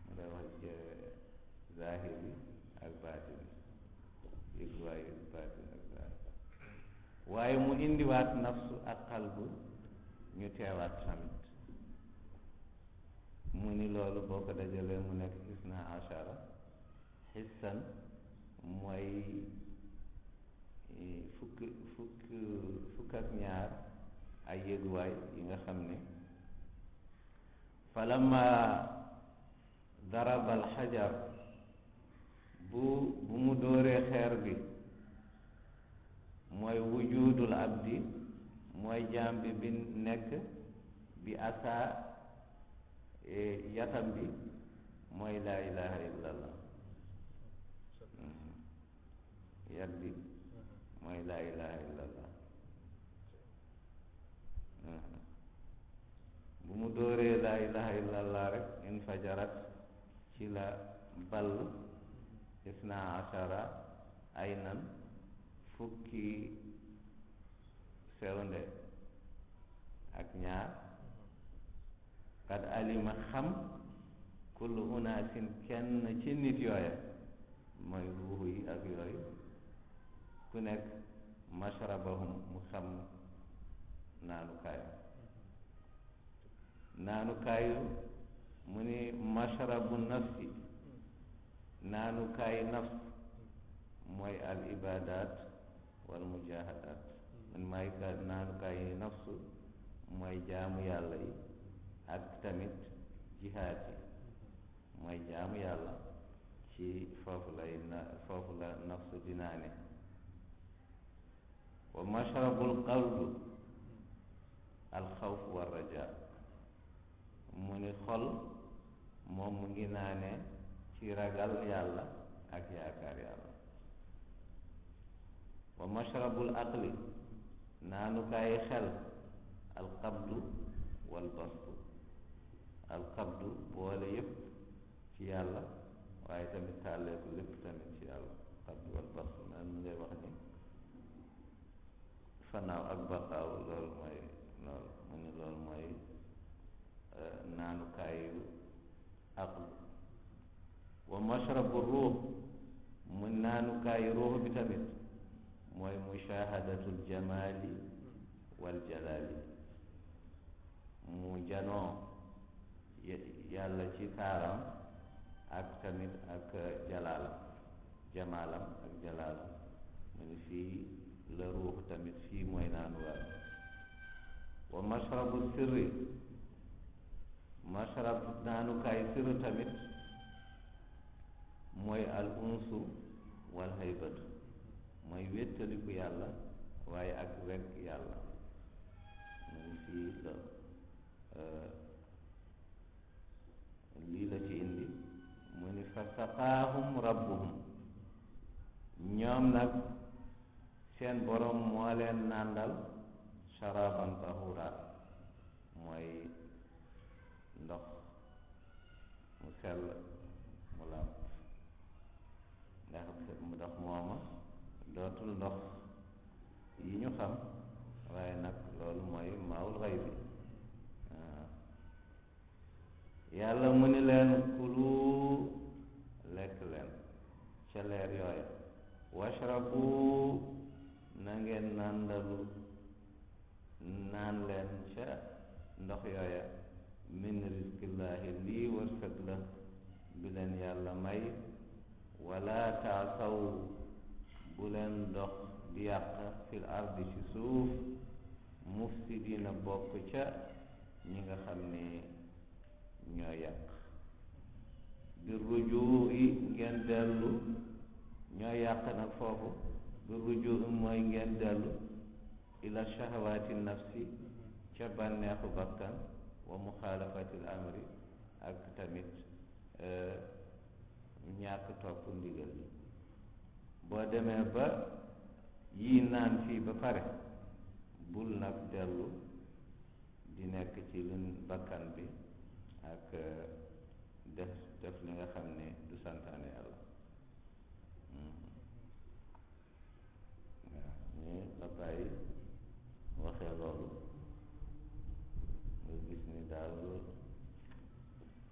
mu day wax zahir yi ak baatin yi waaye baatin ak zahir waaye mu indiwaat nafsu ak xalbu ñu teewaat tamit mu ni loolu boo ko dajalee mu nekk isna ashara xissan mooy fukk ak ñaar ay yëguwaay yi nga xam ne falamma daraba alxajar bu mu dóoree xeer bi mooy wujudul abdi mooy jaam bi nekk bi asa yatam bi mooy laa ilaha illallah yat bi mooy laa ilaha illallah bu mu dóoree laa ilaha illallah rek infajarat ci la ball isna ashara aynan fukki sewnde ak ñaar kad alima xam kullu unaasin kenn ci nit yooya mooy ruuxu yi ak yooyu ku nekk mashrabahum mu xam naanukaayu mu ni mashrabu nafsi naanukaayu nafs mooy al ibadat wal mujahadat man maay naanukaayu nafsu mooy jaamu yàlla yi ak tamit jihaad yi mooy jaamu yàlla ci foofu la nafsu di naane wa mashrabul qalbi alxawf wa raja mu ni xol moom mu ngi naane ci ragal yàlla ak yaakaar yàlla wa mashrabul aqli naanukaayi xel alqabdu wal bastu alqabdu boole yépp ci yàlla waaye tamit tàlleeku lépp tamit ci yàlla qabdu wal bastu man mu ngay wax ni fanaaw ak baqaaw loolu mooy loolu mu ni loolu mooy naanukaayu aql wa mashrabu ruux mu naanukaayu ruux bi tamit mooy mushahadatul jamali wal jalali mu janoo yàlla ci taaram ak tamit ak jalaalam jamaalam ak jalaalam mu ni fii la ruux tamit fii mooy naanuwaay wa mashrabu sirri mashrab naanukaay sirri tamit mooy al unsu wal haybatu mooy wéttaliku yàlla waaye ak wekk yàlla mu ni fii la lii la ci indi mu ni fa saqaahum rabbuhum ñoom nag seen borom moo leen nàndal sharaban tahura mooy ndox mu sell mu làmp ndax ndox mooma dootul ndox yi ñu xam waaye nag loolu mooy maawul xay bi yàlla mu ni leen kulu lekk leen ca leer yooya washrabu na ngeen nàndalu naan leen ca ndox yooya min rizqillahi lii wërsëg la bi leen yàlla may wala taasaw bu leen dox di yàq fil ardi ci suuf mufsidina bokk ca ñi nga xam ne ñoo yàq bi rujuu yi ngeen dellu ñoo yàq nag foofu bi rujuu mooy ngeen dellu ila shahawaati nafsi ca bànneexu bakkan wa muxaalafatil amri ak tamit ñàkk topp ndigal yi boo demee ba yii naan fii ba pare bul nag dellu di nekk ci lin bakkan bi ak def li nga xam ne du santaane yàlla waaw ñu la bàyyi waxee loolu nga gis ni daal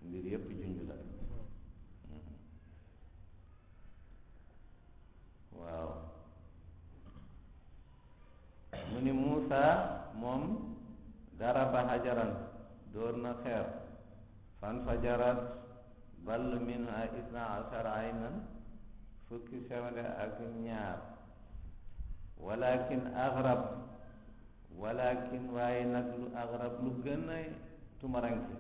mbir yépp junj la waaw mu ni Muusa moom daraba hajaran dóor na xeer fan fajarat ball minha isna ashara aynan fukki sewnde ak ñaar walakin waaye nag lu agrab lu gën a tumaranke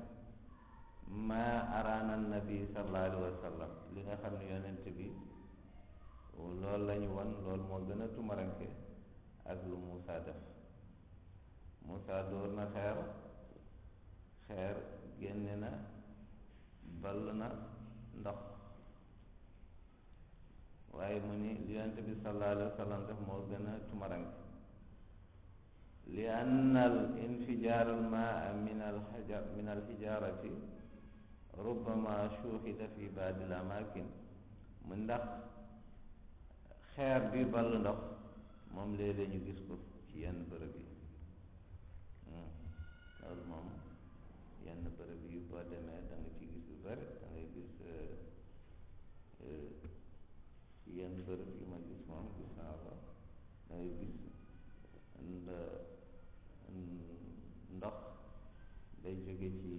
ma araana nabi sallallahu alayhi wa sallam li nga xam ne yonent bi loolu la ñu won loolu moo gën a tumaranke ak lu Muusa def Muusa dóor na xeer génne na ball na ndox waaye mu ni li yonent bi sallallahu alayhi wa sallam def moo gën a tumaranke li anna al infijaar al maa min al hijarati rubbama shuhida fi baadi al amakin mu ndax xeer bi ball ndox moom léeg-léeg ñu gis ko ci yenn bërëb yi loolu moom yenn bërëb yi boo demee da nga ci gis lu bëri da ngay gis yenn bërëb yi ma gis moom gis naa ko da ngay gis ndox day jóge ci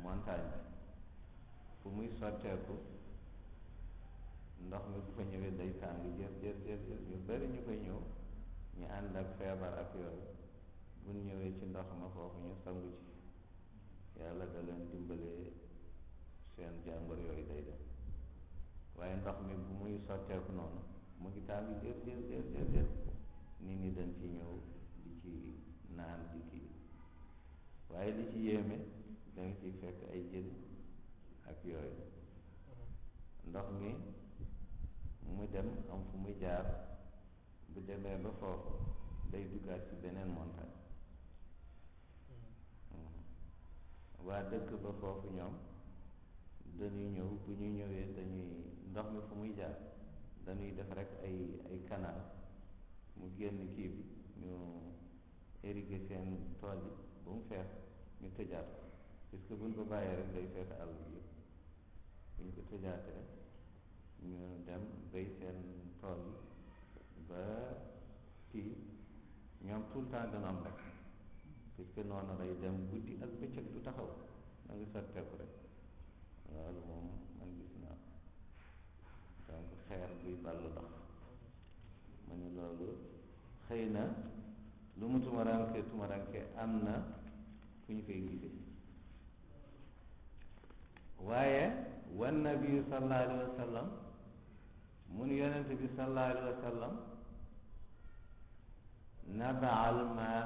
montagne bi fu muy sotteeku ndox mi bu fa ñëwee day tàng jër ñu bari ñu koy ñëw ñu ànd ak feebar ak yooyu buñ ñëwee ci ndox ma foofu ñu sangu ci yàlla da leen dimbalee seen jàngor yooyu day dem waaye ndox mi bu muy sotteeku noonu mu ngi tàng jër nit ñi dañ ci ñëw di ci naan di kii waaye li ci yéeme da nga ciy fekk ay jën ak yooyu ndox mi mu dem am fu muy jaar bu demee ba foofu day duggaat ci beneen montagne waa dëkk ba foofu ñoom dañuy ñëw bu ñuy ñëwee dañuy ndox mi fu muy jaar dañuy def rek ay canal mu génn kii bi ñu irriguer seen tool yi ba mu fees ñu tëjaat ko puisque buñ ko bàyyee rek day fees àll bi yëpp bu ñu ko tëjaatee ñu dem béy seen tool yi ba kii ñoom tout le temps dana am rek puisque noonu lay dem guddi ak bëccëg du taxaw da nga sotteeku rek loolu moom man gis naa donc xeer buy ballu ndox ma ni loolu xëy na lu mu tumaranke am na fu ñu koy gisee waaye wan nabi sallallahu alayhi wa sallam mun yonent bi sallallahu alayhi wa sallam nabaal maa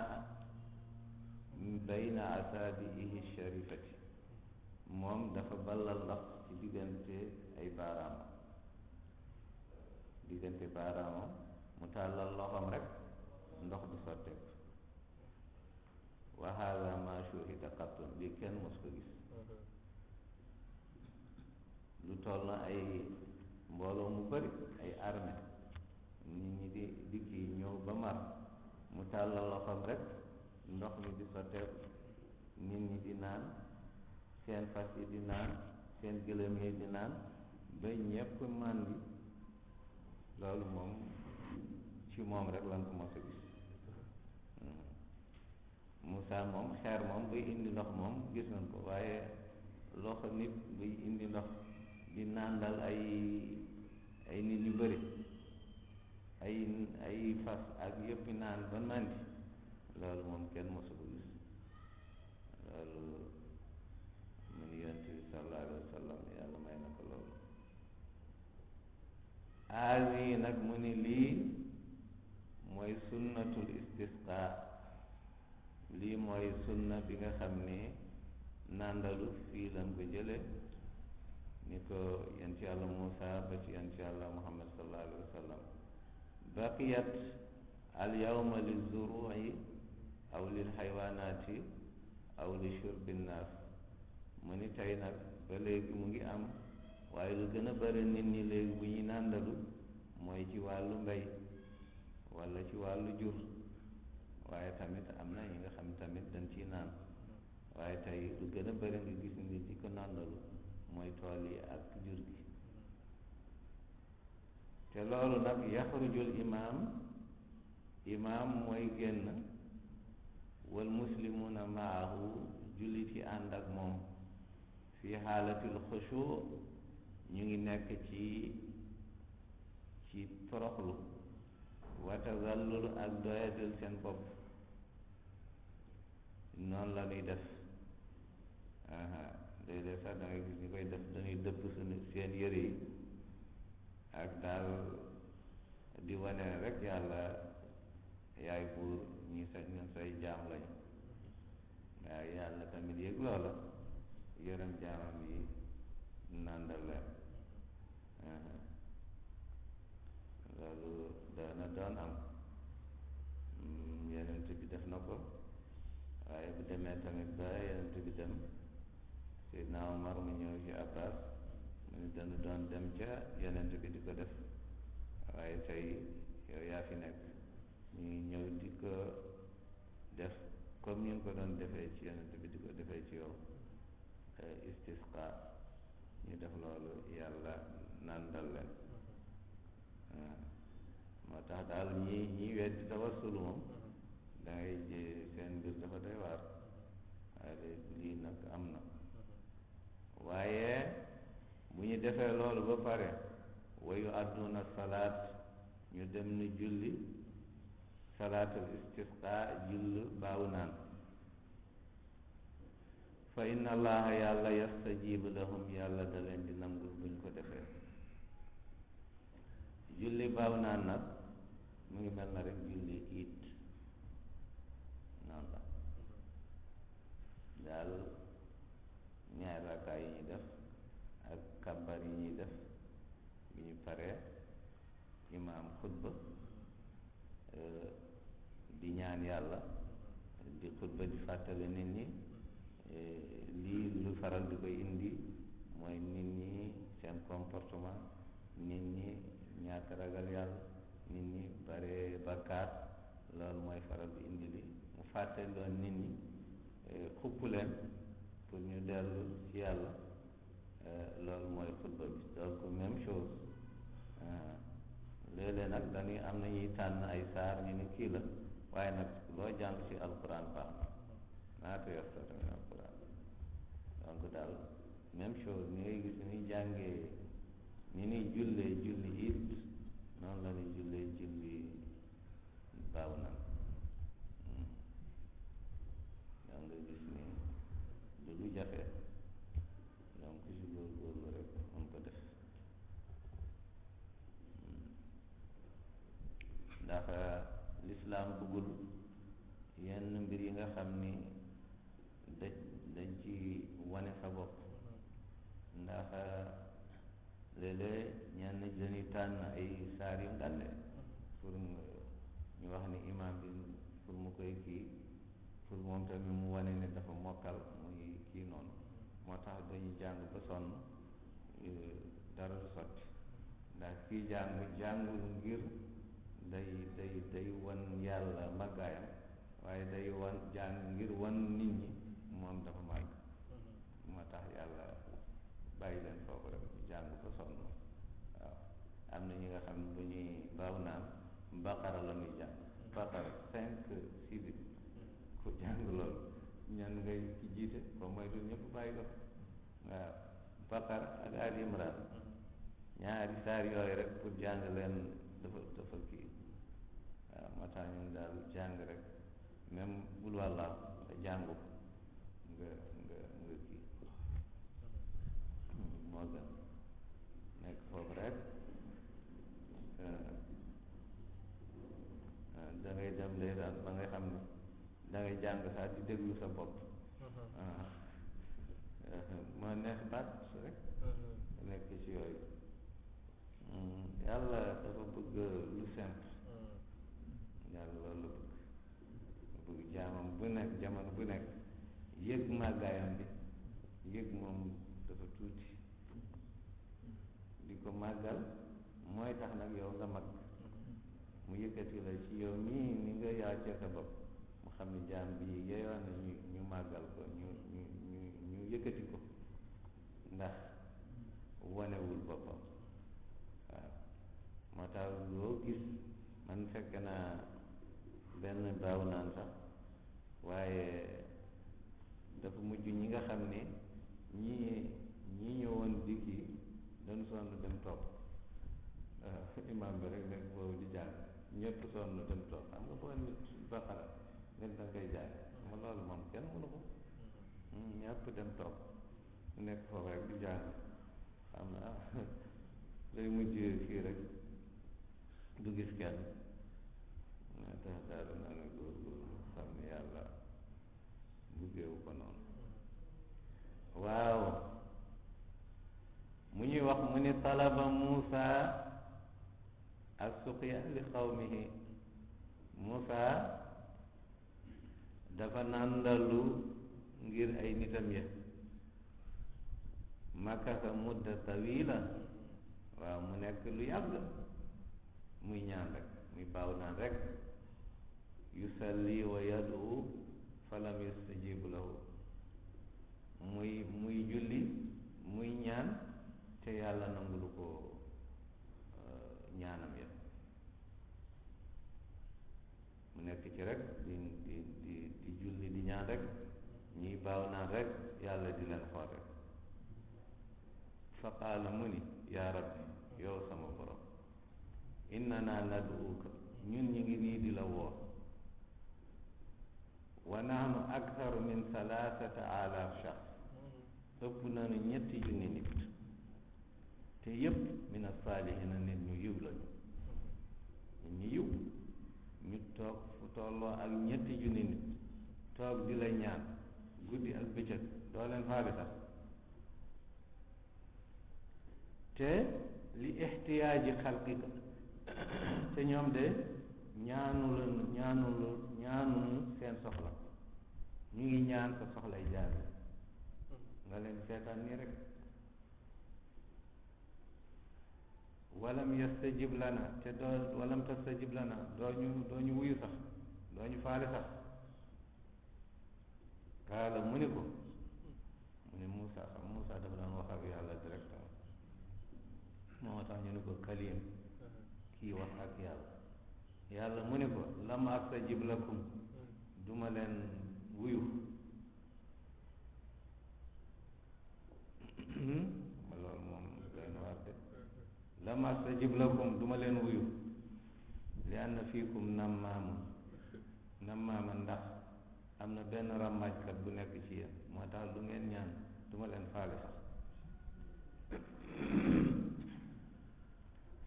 bayna asaabihi sharifati moom dafa ballal ndox ci diggante ay baaraamam mu tàllal loxoom rek ndox bi sotteeku wa hada ma shuhida qattun li kenn mos ko gis lu toll na ay mbooloo mu bari ay armée nit ñi di kii ñëw ba mar mu tàllal loxoom rek ndox mi di sotteeku nit ñi di naan seen fas yi di naan seen gëlëm yi di naan ba ñépp màndi loolu moom ci moom rek lan ko mos a gis Moussa moom xeer moom buy indi ndox moom gis nañ ko, waaye loxo nit buy indi ndox di nàndal ay nit ñu bëri, ay fas ak yëpp naan ba màndi, loolu moom kenn mosu ko gis. loolu mu ni yonent bi sallallahu alayhi wa sallam yàlla may na ko loolu. aasi nag mu ni lii mooy sunnatul istisqa, lii mooy sunna bi nga xam ni nàndalu fii lan ko jële ni ko yonent yàlla Muusa ba ci yonent yàlla Muhammad sallallahu alayhi wa sallam. baqiyat al yawma li zuru'i aw lil xaywaanaati aw li shurbi nnaas, mu ni tey nag ba léegi mu ngi am, waaye lu gën a bëri nit ñi léegi bu ñuy nàndalu mooy ci wàllu mbay walla ci wàllu jur, waaye tamit am na ñi nga xam tamit dañ ciy naan, waaye tey lu gën a bëri nga gis nit di ko nàndalu mooy tool yi ak jur gi. te loolu nag yaxrujul imaam mooy génn, wal muslimuna maahu jullit yi ànd ak moom, fi xaalatil xushu ñu ngi nekk ci toroxlu, wa tazallul ak doyadil seen bopp, noonu la ñuy def. léeg-léeg sax da ngay gis ñu koy def dañuy dëpp seen yëre yi ak daal di wane rek yàlla yaay buur, ñi sa ñun say jaam lañu, waaye yàlla tamit yëg loola, yërëm jaamam yi nàndal leen. loolu dana doon am, yonent bi def na ko, waaye bu demee tamit ba yonent bi dem, Seydina Omar mu ñëw ci Abbas mu ni dana doon dem ca yonent bi di ko def, waaye tey yow yaa fi nekk, ñu ñëw di ko def comme ñu ko doon defee ci yonent bi di ko defee ci yow. istisqa ñu def loolu, yàlla nàndal leen. moo tax daal ñi weddi tawassul moom da ngay seen mbir dafa doy waar, waaye lii nag am na. waaye bu ñu defee loolu ba pare, wayu adduna salaat, ñu dem ni julli salaatul istisqa, jull baawu naan. fa inna allaha yàlla yastajibu lahum, yàlla da leen di nangul buñ ko defee. julli baaw naan nag mu ngi mel na rek julli iit, noonu la daal, ñaari rakkaa yi ñuy def ak kàbbar yi ñuy def bi ñu paree, imaam xutba di ñaan yàlla, di xutba di fàttali nit ñi. lii lu faral di koy indi mooy nit ñi seen comportement, nit ñi ñàkk ragal yàlla, nit ñi bare bakkaat, loolu mooy faral di indi li mu fàttali loon nit ñi, xupp leen pour ñu dellu ci yàlla. loolu mooy xutba bi, donc même chose. léeg-léeg nag dañuy am na ñuy tànn ay saar ñu ni kii la, waaye nag loo jàng ci alquran baax na, naata yassara min alquran. donc daal même chose ni ngay gis ni jàngee, ni ñuy jullee julli it, noonu la ñuy jullee julli baaw naan. donc nga gis ni du lu jafe, donc ku si góorgóorlu rek mën ko def. ndax lislaam bëggul yenn mbir yi nga xam ni dañ ci wane sa bopp, ndax léeg-léeg ñenn dañuy tànn ay saar yu ngande pour ñu wax ni imaam bi pour mu koy kii, pour moom tamit mu wane ne dafa mokkal muy kii noonu, moo tax dañuy jàng ba sonn, dara du sotti. ndax kii jàngul ngir day wan yàlla màggaayam, waaye day jàng ngir wan nit ñi moom dafa màgg. moo tax yàlla bàyyi leen foofu rek jàng ko sonn. waaw am na ñi nga xam ne bu ñuy baaw naan baqara la ñuy jàng, baqara 5 6 ku jàng loolu ñan ngay ci jiite ba moytu ñëpp bàyyi ko waaw Baqara ak Ali Imran ñaari saar yooyu rek pour jàng leen dafa kii waaw moo tax ñun daal jàng rek même bul wàlla nga jàng ko nga kii moo gën nekk foofu rek da ngay dem day daal ba ngay xam ne da ngay jàng sax di déglu sa bopp moo neex baat rek nekk ci yooyu yàlla dafa bëgg lu simple yàlla loolu la bëgg jaamam bu nekk jamono bu nekk yëg màggaayam bi yëg moom dafa tuuti di ko màggal mooy tax nag yow nga mag mu yëkkati la ci yow mii ni nga yaacee sa bopp mu xam ne jaam bi yeyoon na ñu màggal ko ñu yëkkati ko ndax wonewul boppam waaw moo tax loo gis man fekk naa benn baaw naan sax waaye dafa mujj ñi nga xam ne ñi ñëwoon di kii doon sonn dem topp imaam bi rek nekk boobu di jàng ñëpp sonn dem topp xam nga boo nit Baqara ngeen da koy jàng ma loolu moom kenn mënu ko ñëpp dem topp mu nekk foofu rek di jàng xam na lay mujj kii rek du gis kenn moo tax daal na nga góorgóorlu xam ne yàlla buggeewu ko noonu waaw mu ñuy wax mu ni talaba Muusa as-suqya li qawmihi Muusa dafa nàndalu ngir ay nitam ya makasa mudda tawila waaw mu nekk lu yàgg muy ñaan rek muy baaw naan rek yusalli wa yad'u falam yastajibu lahu muy julli muy ñaan te yàlla nangulu ko ñaanam ya mu nekk ci rek di julli di ñaan rek ñuy baaw naan rek yàlla di leen xool rek fa qaala mu ni yaa rabbi yow sama borom innana nad'uka ñun ñi ngi nii di la woo wa nahnu aktharu min salasata alaf shakhs ëpp nañu ñetti junni nit te yépp min as-salihina nit ñu yiw lañu ñu yiw ñu toog fu tolloo ak ñetti junni nit toog di la ñaan guddi ak bëccëg doo leen faale sax te li ihtiyaaji xalqika te ñoom de ñaanunu seen soxla ñu ngi ñaan sa soxlay jaar nga leen seetaan nii rek walam yastajib lana te walam tastajib lana doo ñu wuyu sax doo ñu faale sax kaala mu ni ko mu ni Moussa dafa daan wax ak yàlla directement moo tax ñu ni ko kalim kii wax ak yàlla mu ni ko lam astajib lakum duma leen wuyu ma loolu moom leen war de lam astajib lakum duma leen wuyu li anna fiikum nammaaman ndax am na benn ràmmaajkat bu nekk ci yéen moo tax lu ngeen ñaan duma leen faale sax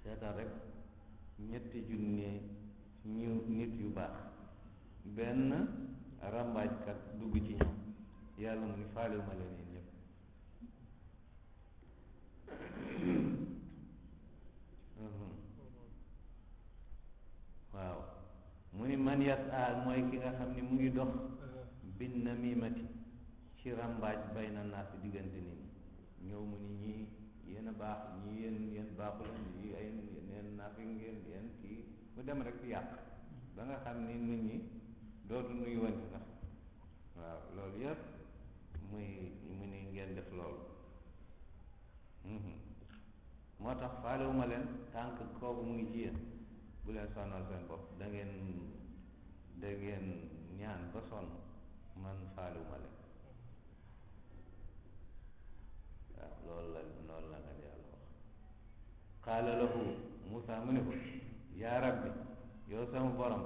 seetal rek ñetti junne ñu nit yu baax benn ràmbaajkat dugg ci ñoom yàlla mu ni faalewu ma leen yéen ñëpp waaw mu ni man yasa mooy ki nga xam ni mu ngi dox bin namimati ci ràmbaaj bay na naas diggante nit ñi ñëw mu ni ñii yéen a baax ñii yéen baaxu leen ñii ay neen naafi ngeen yéen kii mu dem rek ci yàq ba nga xam ni nit ñi dootu nuy wanti sax waaw loolu yëpp mu ni ngeen def loolu moo tax faalewuma leen tànk kooku mu ngi ci yéen bu leen sonal seen bopp da ngeen ñaan ba sonn man faaluma leen waaw loolu la nga yàlla wax qaala lahu Moussa mu ne ko yaa rabbi yow sama borom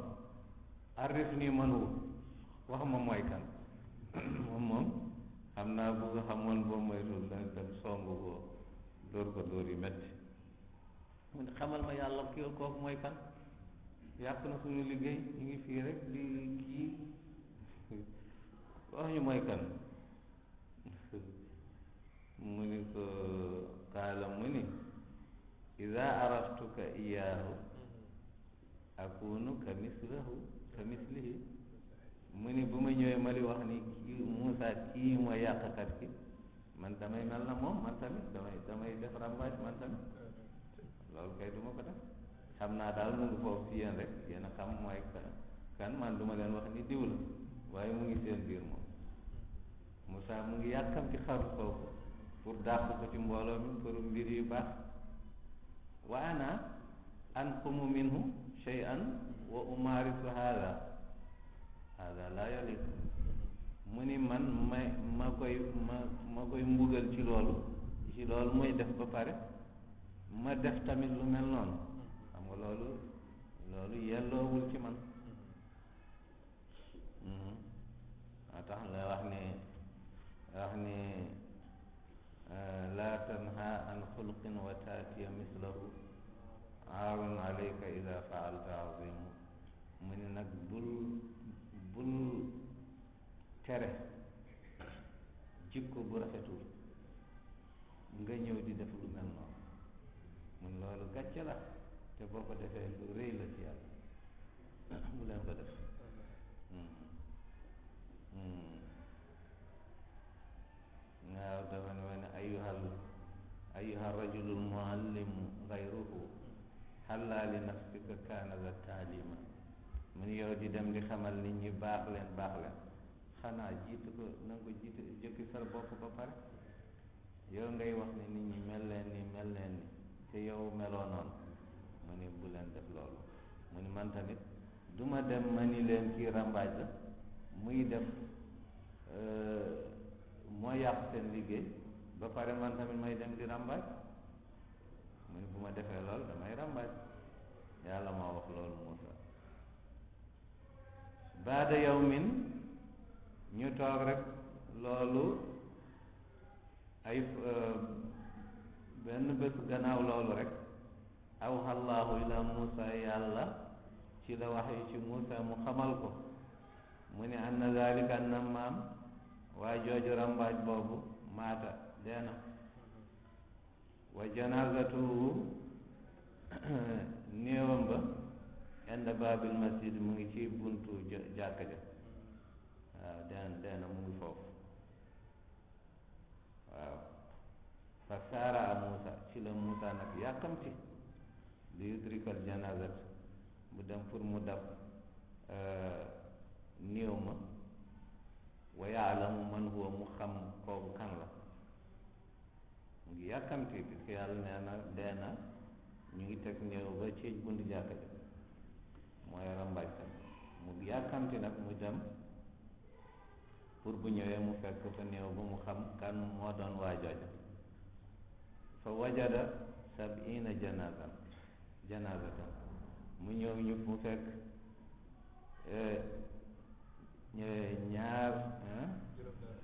arif nii man wu wax ma mooy kan moom xam naa bu nga xamoon boo moytul dana dem song ko dóor yu metti mu ne xamal ma yàlla kooku mooy kan yàq na suñu liggéey ñu ngi fii rek di kii wax ñu mooy kan mu ni ko qaala mu ni ida araftuka iyaahu akunu ka mislihi mu ni bu ma ñëwee ma di wax ni kii Moussa kii mooy yàqkat ki man damay mel na moom man tamit damay def rambaaj man tamit loolu kay duma ko def xam naa daal mu ngi foofu ci yéen rek yéen a xam mooy kan man duma leen wax ni diw la waaye mu ngi seen biir moom Moussa mu ngi yàkkam ci xaru foofu pour dàq ko ci mbooloo mi pour mbir yu baax wa ana anqumu minhu shay'an wa umaarisu hada la yaliq mu ni man ma koy mbugal ci loolu muy def ba pare ma def tamit lu mel noonu xam nga loolu yelloowul ci man moo tax la wax ni laa tanha an xulqin wa taatiya mislahu aarun alayka ida faalta azimu mu ni nag bul tere jikko bu rafetul nga ñëw di def lu mel noonu mun loolu gàcce la te boo ko defee lu rëy la ci yàlla bu leen ko def waaw dafa ne wane ayuha rajulu muallimu gayruhu xallaa li nafsika kaana za taalima mu ni yow di dem di xamal nit ñi baax leen xanaa jiitu ko na nga ko jiitu jëkki sa bopp ba pare yow ngay wax ne nit ñi mel leen ni te yow meloo noonu mu ni bu leen def loolu mu ni man tamit du ma dem ma ni leen kii rambaaj la muy def moo yàq seen liggéey ba pare man tamit may dem di rambaaj mu ni bu ma defee loolu damay rambaaj yàlla moo wax loolu Muusa baada yawmin ñu toog rek loolu ay benn bés gannaaw loolu rek awha Allahu ila Muusa yàlla ci la wax yi ci Muusa mu xamal ko mu ne anna zalika annamaam waa jooju rambaaj boobu maata deena wa janazatuhu néewam ba inda baabil masjid mu ngi ci buntu jàkka ja waaw deena mu ngi foofu waaw fa saara a Muusa ci la Muusa nag yàkkamti li yudrikal janazat mu dem pour mu dab néew ma wa yaalamu man huwa mu xam kooku kan la mu ngi yàkkamti parce que yàlla nee na dee na ñu ngi teg néew ba ci buntu jàkka ja mooy rambaajkat mu ngi yàkkamti nag mu dem pour bu ñëwee mu fekk fa néew ba mu xam kan moo doon waa jooja fa wajada sab'ina janazatan mu ñëw ñu mu fekk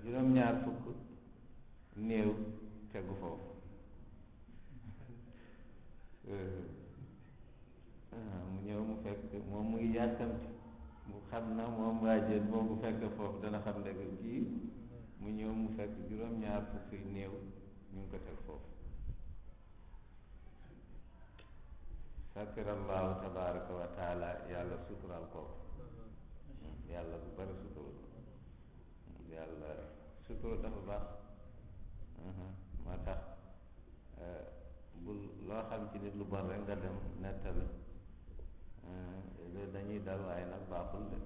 juróom-ñaar fukk néew tegu foofu mu ñëw mu fekk moom mu ngi yàkkamti mu xam na moom waajeen moom mu fekk foofu dana xam ne kii mu ñëw mu fekk juróom-ñaar fukk néew ñu ngi ko teg foofu satira allahu tabaraka wa taala yàlla sutural kooku yàlla bu bari sutura yàlla sutura dafa baax moo tax bul loo xam ci nit lu bon rek nga dem nettali dañuy dal waaye nag baaxul de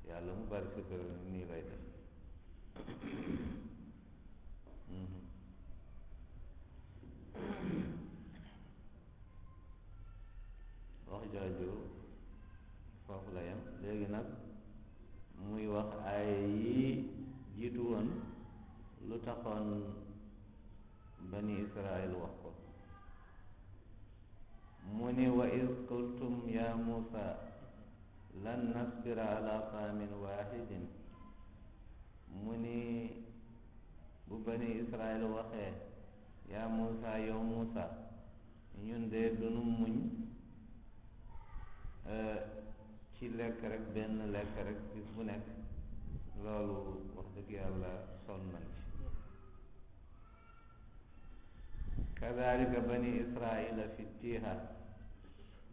yàlla mu bari sutura nii lay def wax jooju foofu la yem léegi nag muy wax ay yi lu taxoon bani Israil wax ko mu ni wa iz qultum ya Musa lan nasbira ala taamin wahidin mu ni bu bani Israil waxee yaa Musa yow Musa ñun de dunu muñ ci lekk rek benn lekk rek bis bu nekk loolu wax dëgg yàlla sonn nañ ci kadalika bani Israila fi tiiha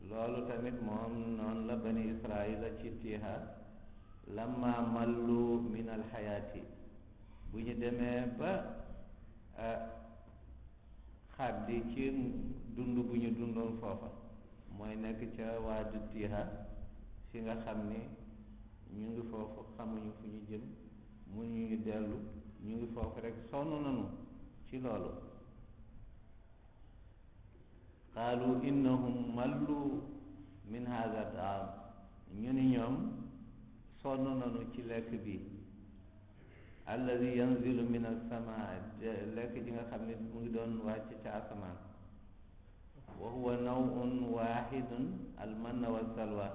loolu tamit moom noonu la bani Israila ci tiiha lamma mallu min alxayaati bu ñu demee ba xaddi ci dund bu ñu dundoon foofa mooy nekk ca waadu tiiha fi nga xam ni ñu ngi foofu xamuñu fu ñu jëm mënuñu dellu ñu ngi foofu rek sonn nañu ci loolu qaalu innahum mallu min hada taam ñu ni ñoom sonn nañu ci lekk bi alladi yanzilu min alsamaa lekk ji nga xam ne mu ngi doon wàcc ca asamaan wa huwa nawun wahidun almanna wa salwa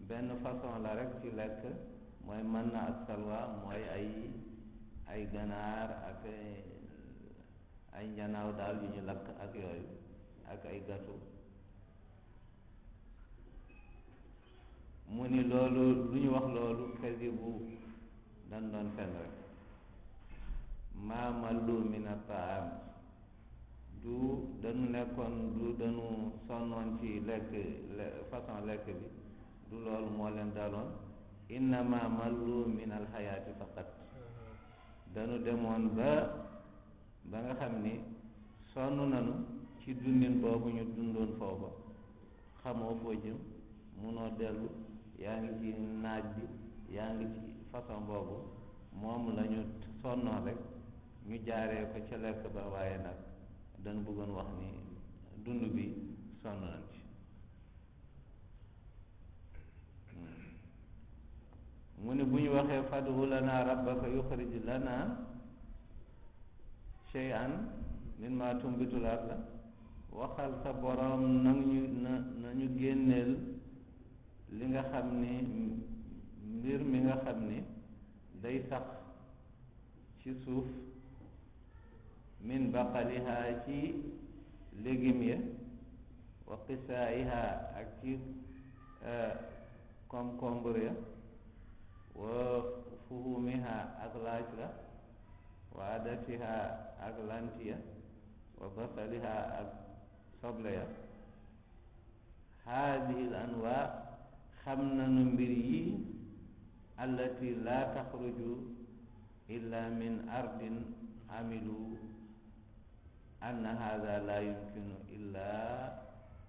benn façon la rek ci lekk mooy manna ak salwa mooy ay ganaar ak ay njanaaw daal yu ñu lakk ak yooyu ak ay gâteau mu ni loolu lu ñu wax loolu kadibu dan doon fen rek maa mallu min ataam du dañu nekkoon du dañu sonnoon ci lekk façon lekk bi du loolu moo leen daloon innama mallu min alxayaati faqat dañu demoon ba nga xam ni sonn nañu ci dundin boobu ñu dundoon foofa xamoo foo jëm munoo dellu yaa ngi ci naaj bi yaa ngi ci façon boobu moom la ñu sonnoon rek ñu jaaree ko ca lekk ba waaye nag dañu bëggoon wax ni dund bi sonn nañ ci mu ne bu ñu waxee fad'u lana rabbaka yuxrij lana shay'an mimma tumbitul ard waxal sa boroom nañu génneel li nga xam ni mbir mi nga xam ni day sax ci suuf min baqaliha ci légumes ya wa qisaa'iha ak ci concombre ya wa fuhumiha ak laaj la wa adasiha ak lantiya wa basaliha ak soble ya haadihi l anwa xam nanu mbir yi allati la taxruju illa min ardin amilu anna hada la yumkinu illa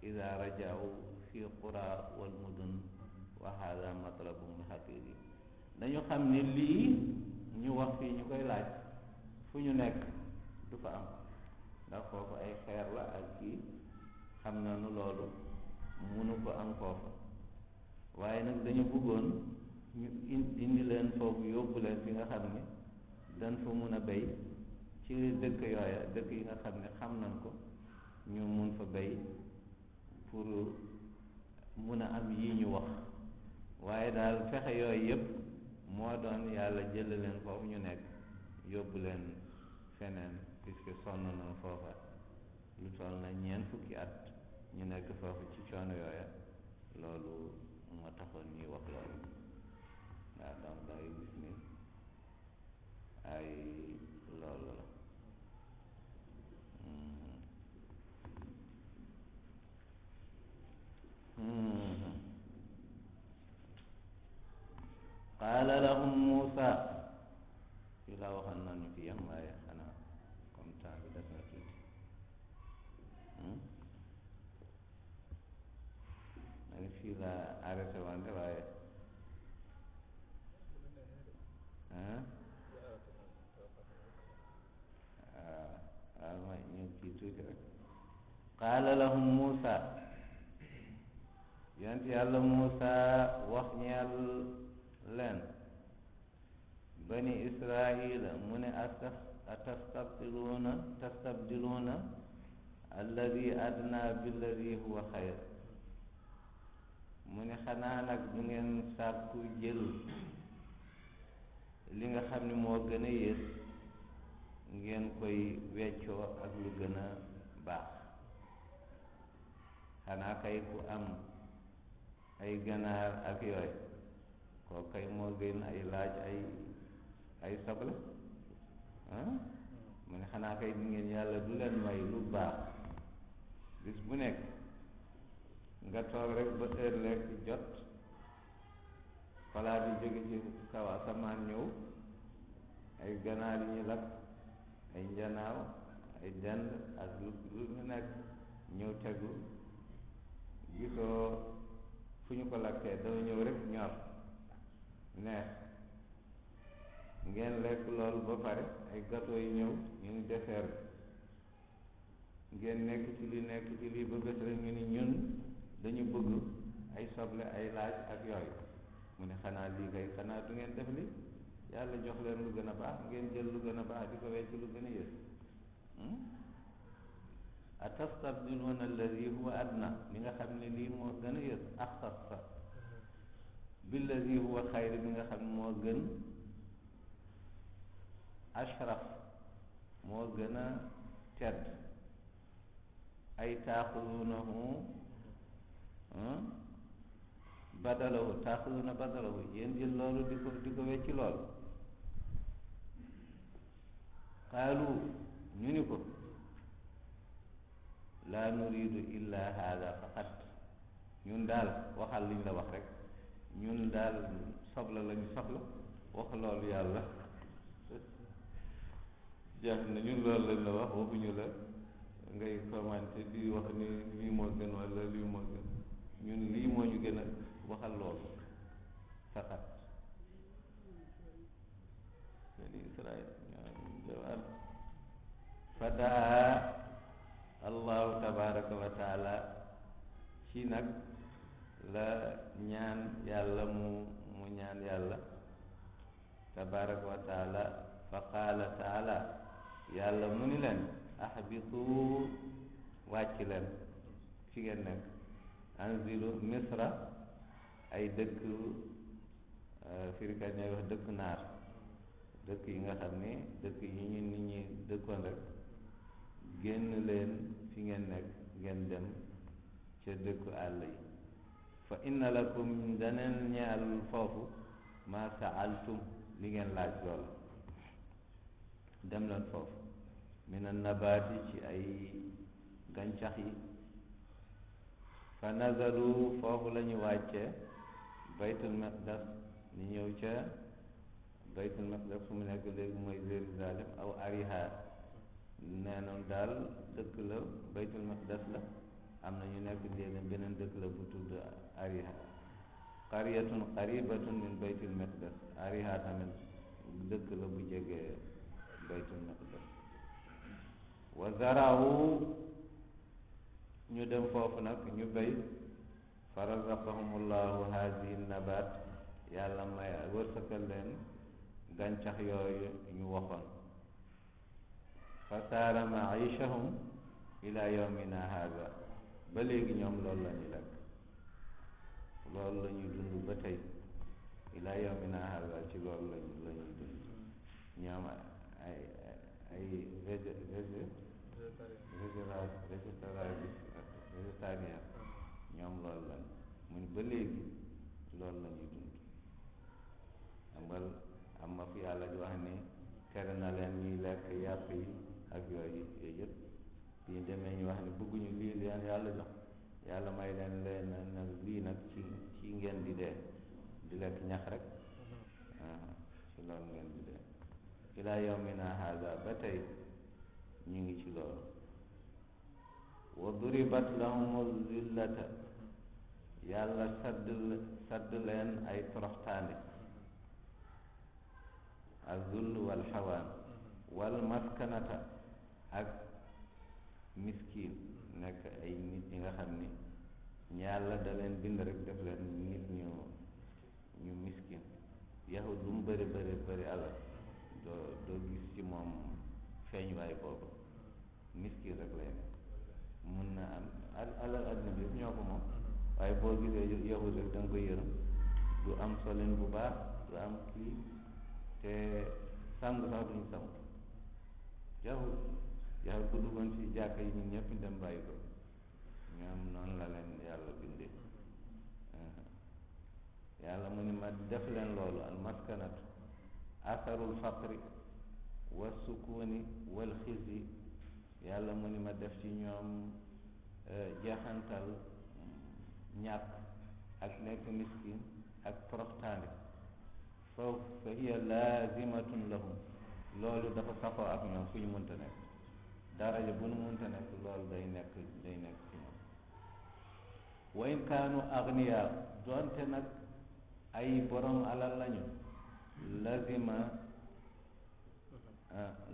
ida rajau fi qura wal mudun wa hada matlabum xaqiqi dañu xam ni lii ñu wax fii ñu koy laaj fu ñu nekk du fa am ndax foofu ay xeer la ak kii xam nañu loolu munu ko am foofu waaye nag dañu bëggoon ñu indi leen foofu yóbbu leen fi nga xam ni dañ fa mun a béy ci dëkk yooya dëkk yi nga xam ne xam nañ ko ñu mun fa béy pour mun a am yii ñu wax waaye daal fexe yooyu yëpp moo doon yàlla jël leen foofu ñu nekk yóbbu leen feneen puisque sonn nañ foofa lu toll na 4 fukki at ñu nekk foofu ci coono yooya loolu moo taxoon ñuy wax loolu waaw donc da ngay gis ni ay loolu la qaala lahum Muusa fii laa waxoon nañu fi yam waaye xanaa comme temps bi def na tuuti nag fii laa arrêté wante waaye waaw ma ñu kii tuuti rek qaala lahum Muusa yonent yàlla Muusa wax ñeel leen bani Israila mu ne tastabdiluuna alladi adna billadi huwa xayr. mu ne xanaa nag du ngeen sàkku jël li nga xam ne moo gën a yées ngeen koy weccoo ak lu gën a baax. xanaa kay ku am ay ganaar ak yooy koo kay moo gën ay laaj ay soble mu ne xanaa kay di ngeen yàlla du leen may lu baax bis bu nekk nga toog rek ba heure lekk jot palaat yi jóge ci kaw asamaan ñëw ay ganaar yi ñu lakk ay njanaaw ay dend ak lu nekk ñëw tegu gisoo fu ñu ko lakkee dafa ñëw rek ñor neex ngeen lekk loolu ba pare ay gâteau yi ñëw ñu ni dessert bi ngeen nekk ci lii ba bés rek ñu ni ñun dañu bëgg ay soble ay laaj ak yooyu. mu ne xanaa lii kay xanaa du ngeen def li yàlla jox leen lu gën a baax ngeen jël lu gën a baax di ko wecc lu gën a yées. atastabdiluuna alladi huwa adna li nga xam ne lii moo gën a yées axsas sa billadi huwa xayr bi nga xam ne moo gën ashraf moo gën a tedd. ay taaxuduunahu badalahu yéen jël loolu di ko wecci loolu. qaalu ñu ni ko laa nuridu illa hada faqat ñun daal waxal liñ la wax rek ñun daal soxla lañu soxla wax loolu yàlla jeex na ñun loolu lañ la wax waxuñu la ngay commenté di wax ni lii moo gën wala lii moo gën ñun lii moo ñu gën a waxal loolu faqat. bani Israil ñoo fadaa allahu tabaraka wa taala ci nag la ñaan yàlla mu ñaan yàlla tabaraka wa taala fa qaala taala yàlla mu ni leen ahbitu wàcc leen fi ngeen nekk anzilu misra ay dëkk firikat ñooy wax dëkk naar dëkk yi nga xam ni dëkk yi ñu nit ñi dëkkoon rek génn leen fi ngeen nekk ngeen dem ca dëkku àll yi. fa inna lakum daneen ñeel foofu ma saaltum li ngeen laaj loola dem leen foofu mina nabaati ci ay gàncax yi. fa nazaru foofu la ñu wàccee baytul maqdas ñu ñëw ca baytul maqdas fu mu nekk léegi mooy Jérusalem aw ariha nee noonu daal dëkk la baytul maqdas la am na ñu nekk léegi beneen dëkk la bu tudd ariha. qaryatun qaribatun min baytul maqdas ariha tamit dëkk la bu jege baytul maqdas. wa zarawu ñu dem foofu nag ñu béy fa razaqahumullahu hadihi nabat yàlla may wërsëgal leen gàncax yooyu ñu waxoon. fa saara maishahum ila yawmina hada ba léegi ñoom loolu la ñu lekk loolu la ñuy dund ba tey ila yawmina hada ci loolu la ñuy dund ñoom ay végétarien ñoom loolu lañ mu ni ba léegi loolu la ñuy dund. am nga fi yàlla di wax ni tere na leen ñuy lekk yàpp yi ak yooyu yëpp bii demee ñu wax ni bëgguñu lii leen yàlla jox yàlla may leen nag lii nag ci ngeen di dee di lekk ñax rek ci loolu ngeen di dee ila yawmina hada ba tey ñu ngi ci loolu. wa duribat lahumu zillata yàlla sadd leen ay toroxtaande azull wal xawaan wal maskanata ak miskin nekk ay nit ñi nga xam ni yàlla da leen bind rek def leen nit ñu miskin yahud lu mu bëri bëri bëri alal doo gis ci moom feeñ waay boobu miskin rek lay nekk mun na am alal adduna bi yëpp ñoo ko moom waaye boo gisee yahut rek da nga koy yërëm du am solin bu baax du am kii te sangu sax duñu sangu yahut bu duggoon ci jàkka yi ñun ñëpp ñu dem bàyyi ko ñoom noonu la leen yàlla bindee yàlla mu ni ma def leen loolu al maskanatu asarul faqri wa sukuni wal xisi yàlla mu ni ma def ci ñoom jeexantal ñàkk ak nekk miskin ak toroxtaande foofu fa hiya laazimatun lahum loolu dafa safoo ak ñoom fu ñu mënta nekk daraja bu nu mënta nekk loolu day nekk ci ñoom wa in kaanu agniya doonte nag ay borom alal lañu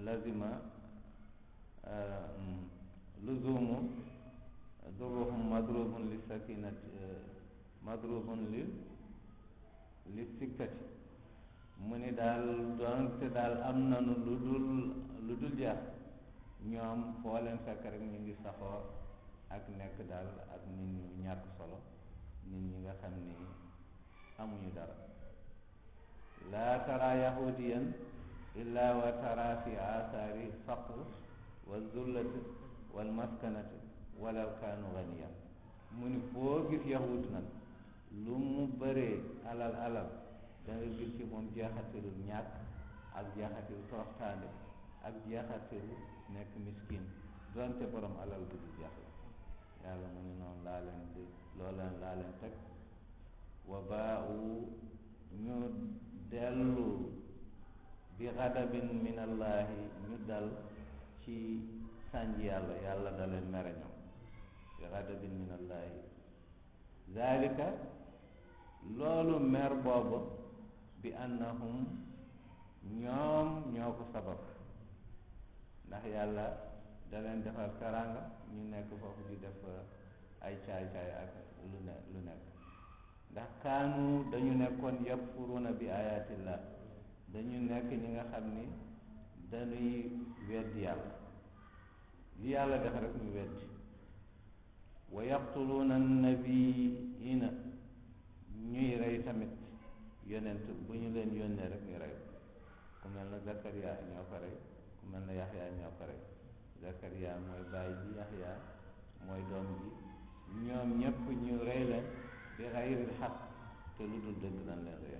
lazima luzumu durruhum madrubun li sakinati madrubun li sikkati mu ni daal doonte daal am nanu lu dul jeex ñoom foo leen fekk rek ñu ngi saxoo ak nekk daal ak nit ñu ñàkk solo nit ñi nga xam ni amuñu dara laa tara yahudiyan illa wa tara fi asaari faqr wa zullati wal maskanati walaw kaanu ganiyan mu ni foo gis yahud nag lu mu bëree alal da nga gis ci moom jeexatilu ñàkk ak jeexatilu toroxtaande ak jeexatilu nekk miskin donte borom alal bu di jeex la yàlla mu ni noonu laa leen di looleen laa leen teg wa baau ñu dellu bi xadabin min allahi ñu dal ci sànj yàlla da leen mere ñoom bi xadabin min allahi zalika loolu mer boobu bi annahum ñoom ñoo ko sabab ndax yàlla da leen defar karanga ñu nekk foofu di def ay caay-caay ak lu nekk ndax kaanu dañu nekkoon yakfuruna bi ayatillah dañu nekk ñi nga xam ni dañuy weddi yàlla li yàlla def rek ñu weddi wa yaqtuluuna nabiina ñuy rey tamit yonent bu ñu leen yónnee rek ñu rey ku mel na Zakariya ñoo ko rey ku mel na Yaxya ñoo ko rey Zakariya mooy baay ji Yaxya mooy doom ji ñoom ñëpp ñu rey leen bi xayril xaq te lu dul dëgg dañ leen rey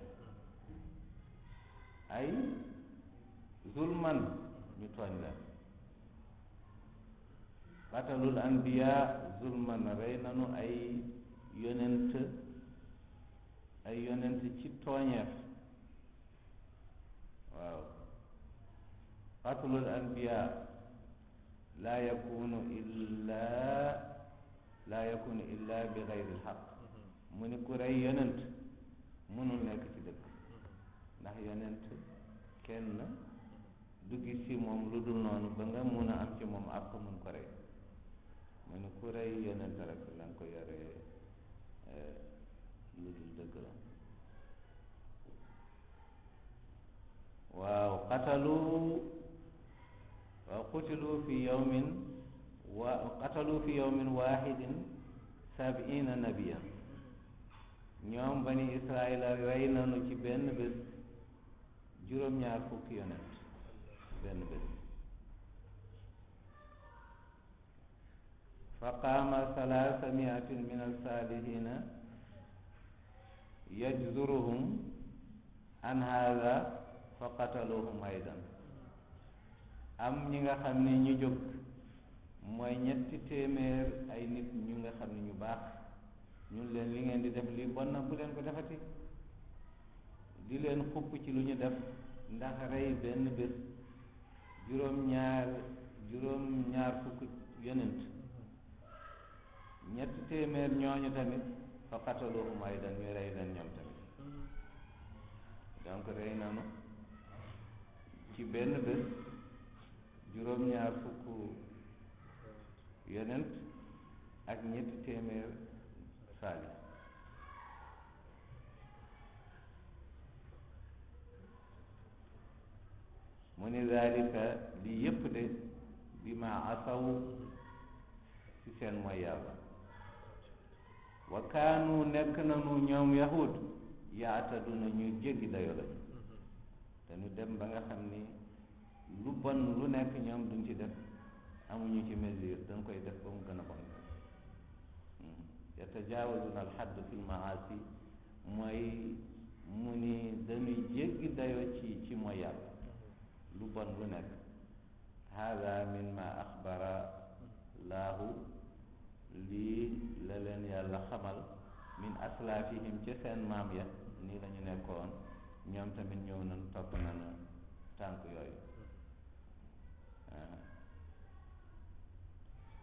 ay zulman ñu tooñ leen qatalul anbiya zulman rey nanu ay yonent ci tooñeef waaw qatlul anbiya laa yakunu illa bi xayril xaq mu ni ku rey yonent mënul nekk ci dëkk ndax yonent kenn du gis ci moom lu dul noonu ba nga mun a am ci moom ak ko mun ko rey mu ni ku rey yonent rek la nga ko yoree lu dul dëgg la waaw qutilu fi yawmin wahidin sab'ina nabiyan ñoom bani israila rey nanu ci benn bés juróom-ñaar fukki yonent benn bés fa qaama salaasa miatin min alsalihina yajzuruhum an haada fa qataluhum aydan am ñi nga xam ne ñu jóg mooy 300 ay nit ñu nga xam ne ñu baax ñun leen li ngeen di def lii bon na bu leen ko defati di leen xupp ci lu ñu def ndax rey benn bés juróom-ñaar fukk yonent 300 ñooñu tamit fa qataluhum aydan ñu rey leen ñoom tamit donc rey nanu ci benn bés juróom-ñaar fukk yonent ak 300 saali mu ni zalika li yëpp de bi ma asaw ci seen mooy yàlla wa kaanu nekk nanu ñoom yahud yaataduna ñu jéggi dayo lañu dañu dem ba nga xam ni lu bon lu nekk ñoom duñ ci def amuñu ci mesure dañ koy def ba mu gën a bon yatajaawazuna alxadd fi lmaasi mooy mu ni dañuy jéggi dayo ci mooy yàlla lu bon lu nekk hada min ma axbara laahu lii la leen yàlla xamal min aslaafihim ca seen maam ya nii la ñu nekkoon ñoom tamit ñëw nañ topp nañu tànk yooyu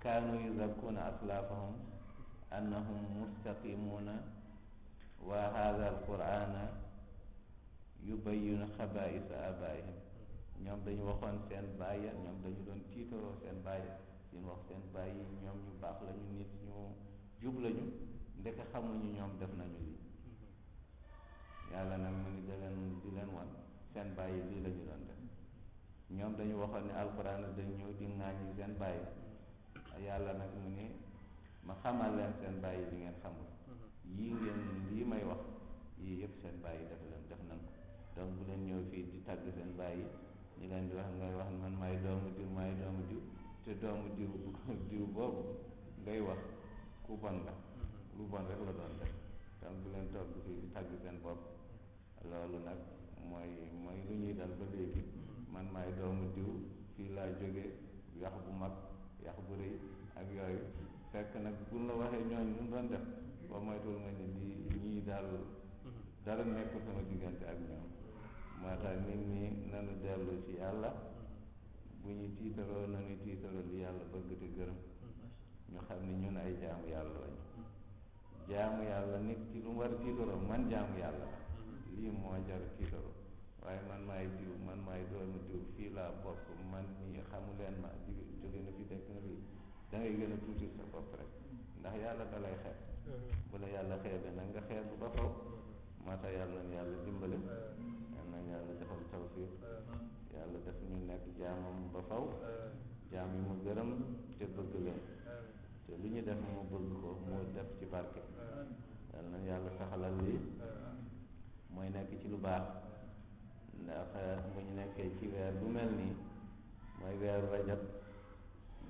kaanu yuzakkuuna aslaafahum annahum mustaqimuuna wa hada alqur'ana yubayyinu xabaa'isa abaa'ihim ñoom dañu waxoon seen baay ya ñoom dañu doon tiitaroo seen baay ñu wax seen baay yi ñoom ñu baax lañu nit ñu jub lañu ndeke xamuñu ñoom def nañu lii yàlla nag mu ni di leen wan seen baay yi lii la ñu doon def ñoom dañu waxoon ne alxuraan dañ ñëw di ŋaañi seen baay yàlla nag mu ni ma xamal leen seen baay yi li ngeen xamul yii ngeen lii may wax yii yëpp seen baay yi def nañ ko donc bu leen ñëw fii di tàgg seen baay yi ñu leen di wax ngay wax man maay doomu diw te doomu diw boobu ngay wax ku bon la lu bon rek la doon def donc bu leen toog fii di tàgg seen bopp loolu nag mooy lu ñuy dal ba léegi man maay doomu diw fii laa jóge yax bu mag yax bu rëy ak yooyu fekk nag buñ la waxee ñooñu lu doon def ba moytul nga ni di ñii daal dara nekk sama diggante ak ñoom moo tax nit ñi nanu dellu ci yàlla bu ñu tiitaroo nañu tiitaroo li yàlla bëgg te gërëm ñu xam ni ñun ay jaamu yàlla lañu jaamu yàlla nit ki lu mu war a tiitaroo man jaamu yàlla la lii moo jar tiitaroo waaye man maay diw man maay doomu diw fii laa bokk man nii xamu leen ma jóge na fi dekk na fi da ngay gën a tuuti sa bopp rek ndax yàlla da lay xeeb bu la yàlla xeebee nag nga xeeb ba faw moo tax yàlla na yàlla dimbale yal na yàlla defal tawfiq yàlla def ñu nekk jaamam ba faw jaam yi mu gërëm te bëgg leen te lu ñu def mu bëgg ko mu def ci barke yal na yàlla saxalal lii mooy nekk ci lu baax ndax bu ñu nekkee ci weer bu mel nii mooy weeru rajab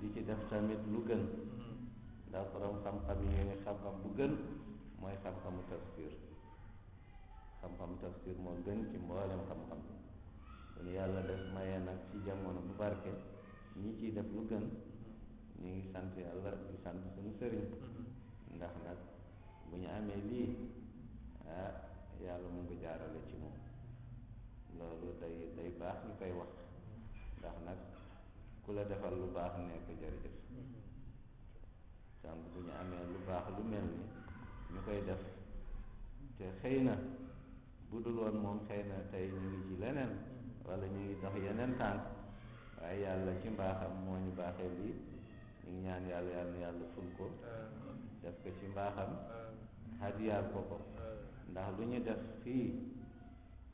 di ci def tamit lu gën ndax borom xam-xam yi ñu ne xam-xam bu gën mooy xam-xamu tafsir xam-xamu tafsir moo gën ci mboolem xam-xam kon yàlla def maye nag ci jamono bu barke ñi ciy def lu gën ñu ngi sant yàlla di sant suñu sëriñ ndax nag bu ñu amee lii yàlla mu ngi ko jaarale ci moom loolu day baax ñu koy wax ndax nag ku la defal lu baax nekk jërëjëf donc bu ñu amee lu baax lu mel ni ñu koy def te xëy na bu dul woon moom xëy na tey ñu ngi ci leneen wala ñu ngi dox yeneen tànk waaye yàlla ci mbaaxam moo ñu baaxee lii ñu ngi ñaan yàlla ful ko def ko ci mbaaxam hadiyaal ko ko ndax lu ñu def fii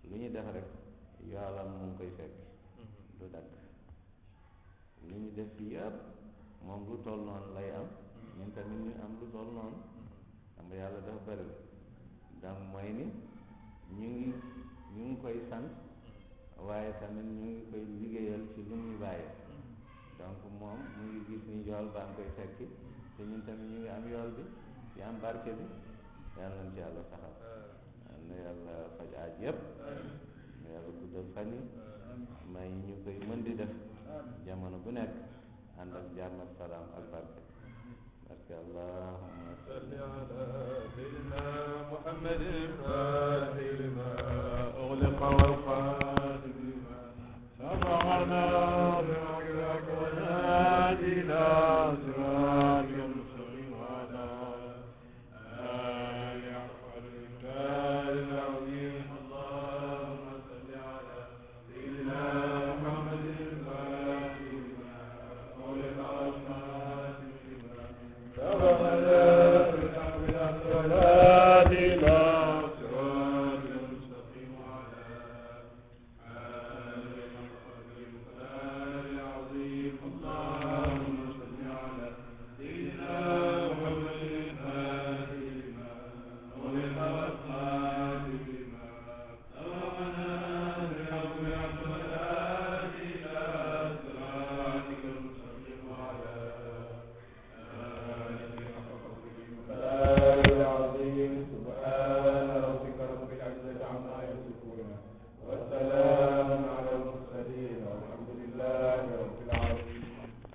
lu ñu def rek yoolam mu ngi koy fekk du dagg lu ñu def fii yëpp moom lu toll noonu lay am ñun tamit ñu am lu toll noonu xam nga yàlla dafa bëri donc mooy ni ñu ngi koy sant waaye tamit ñu ngi koy liggéeyal ci lu muy bàyyee donc moom mu ngi gis ni yool baa ngi koy fekki te ñun tamit ñu ngi am yool bi ci am barke bi yàlla na ci yàlla saxal yàlla na yàlla faj aaj yëpp na yàlla guddal fan yi may ñu koy mën di def jamono bu nekk ànd ak jàmm ak salaam ak barke barke allahumma salli ala sayyidina muhammadin fatih lima ughliqa wal khatimi lima sabaqana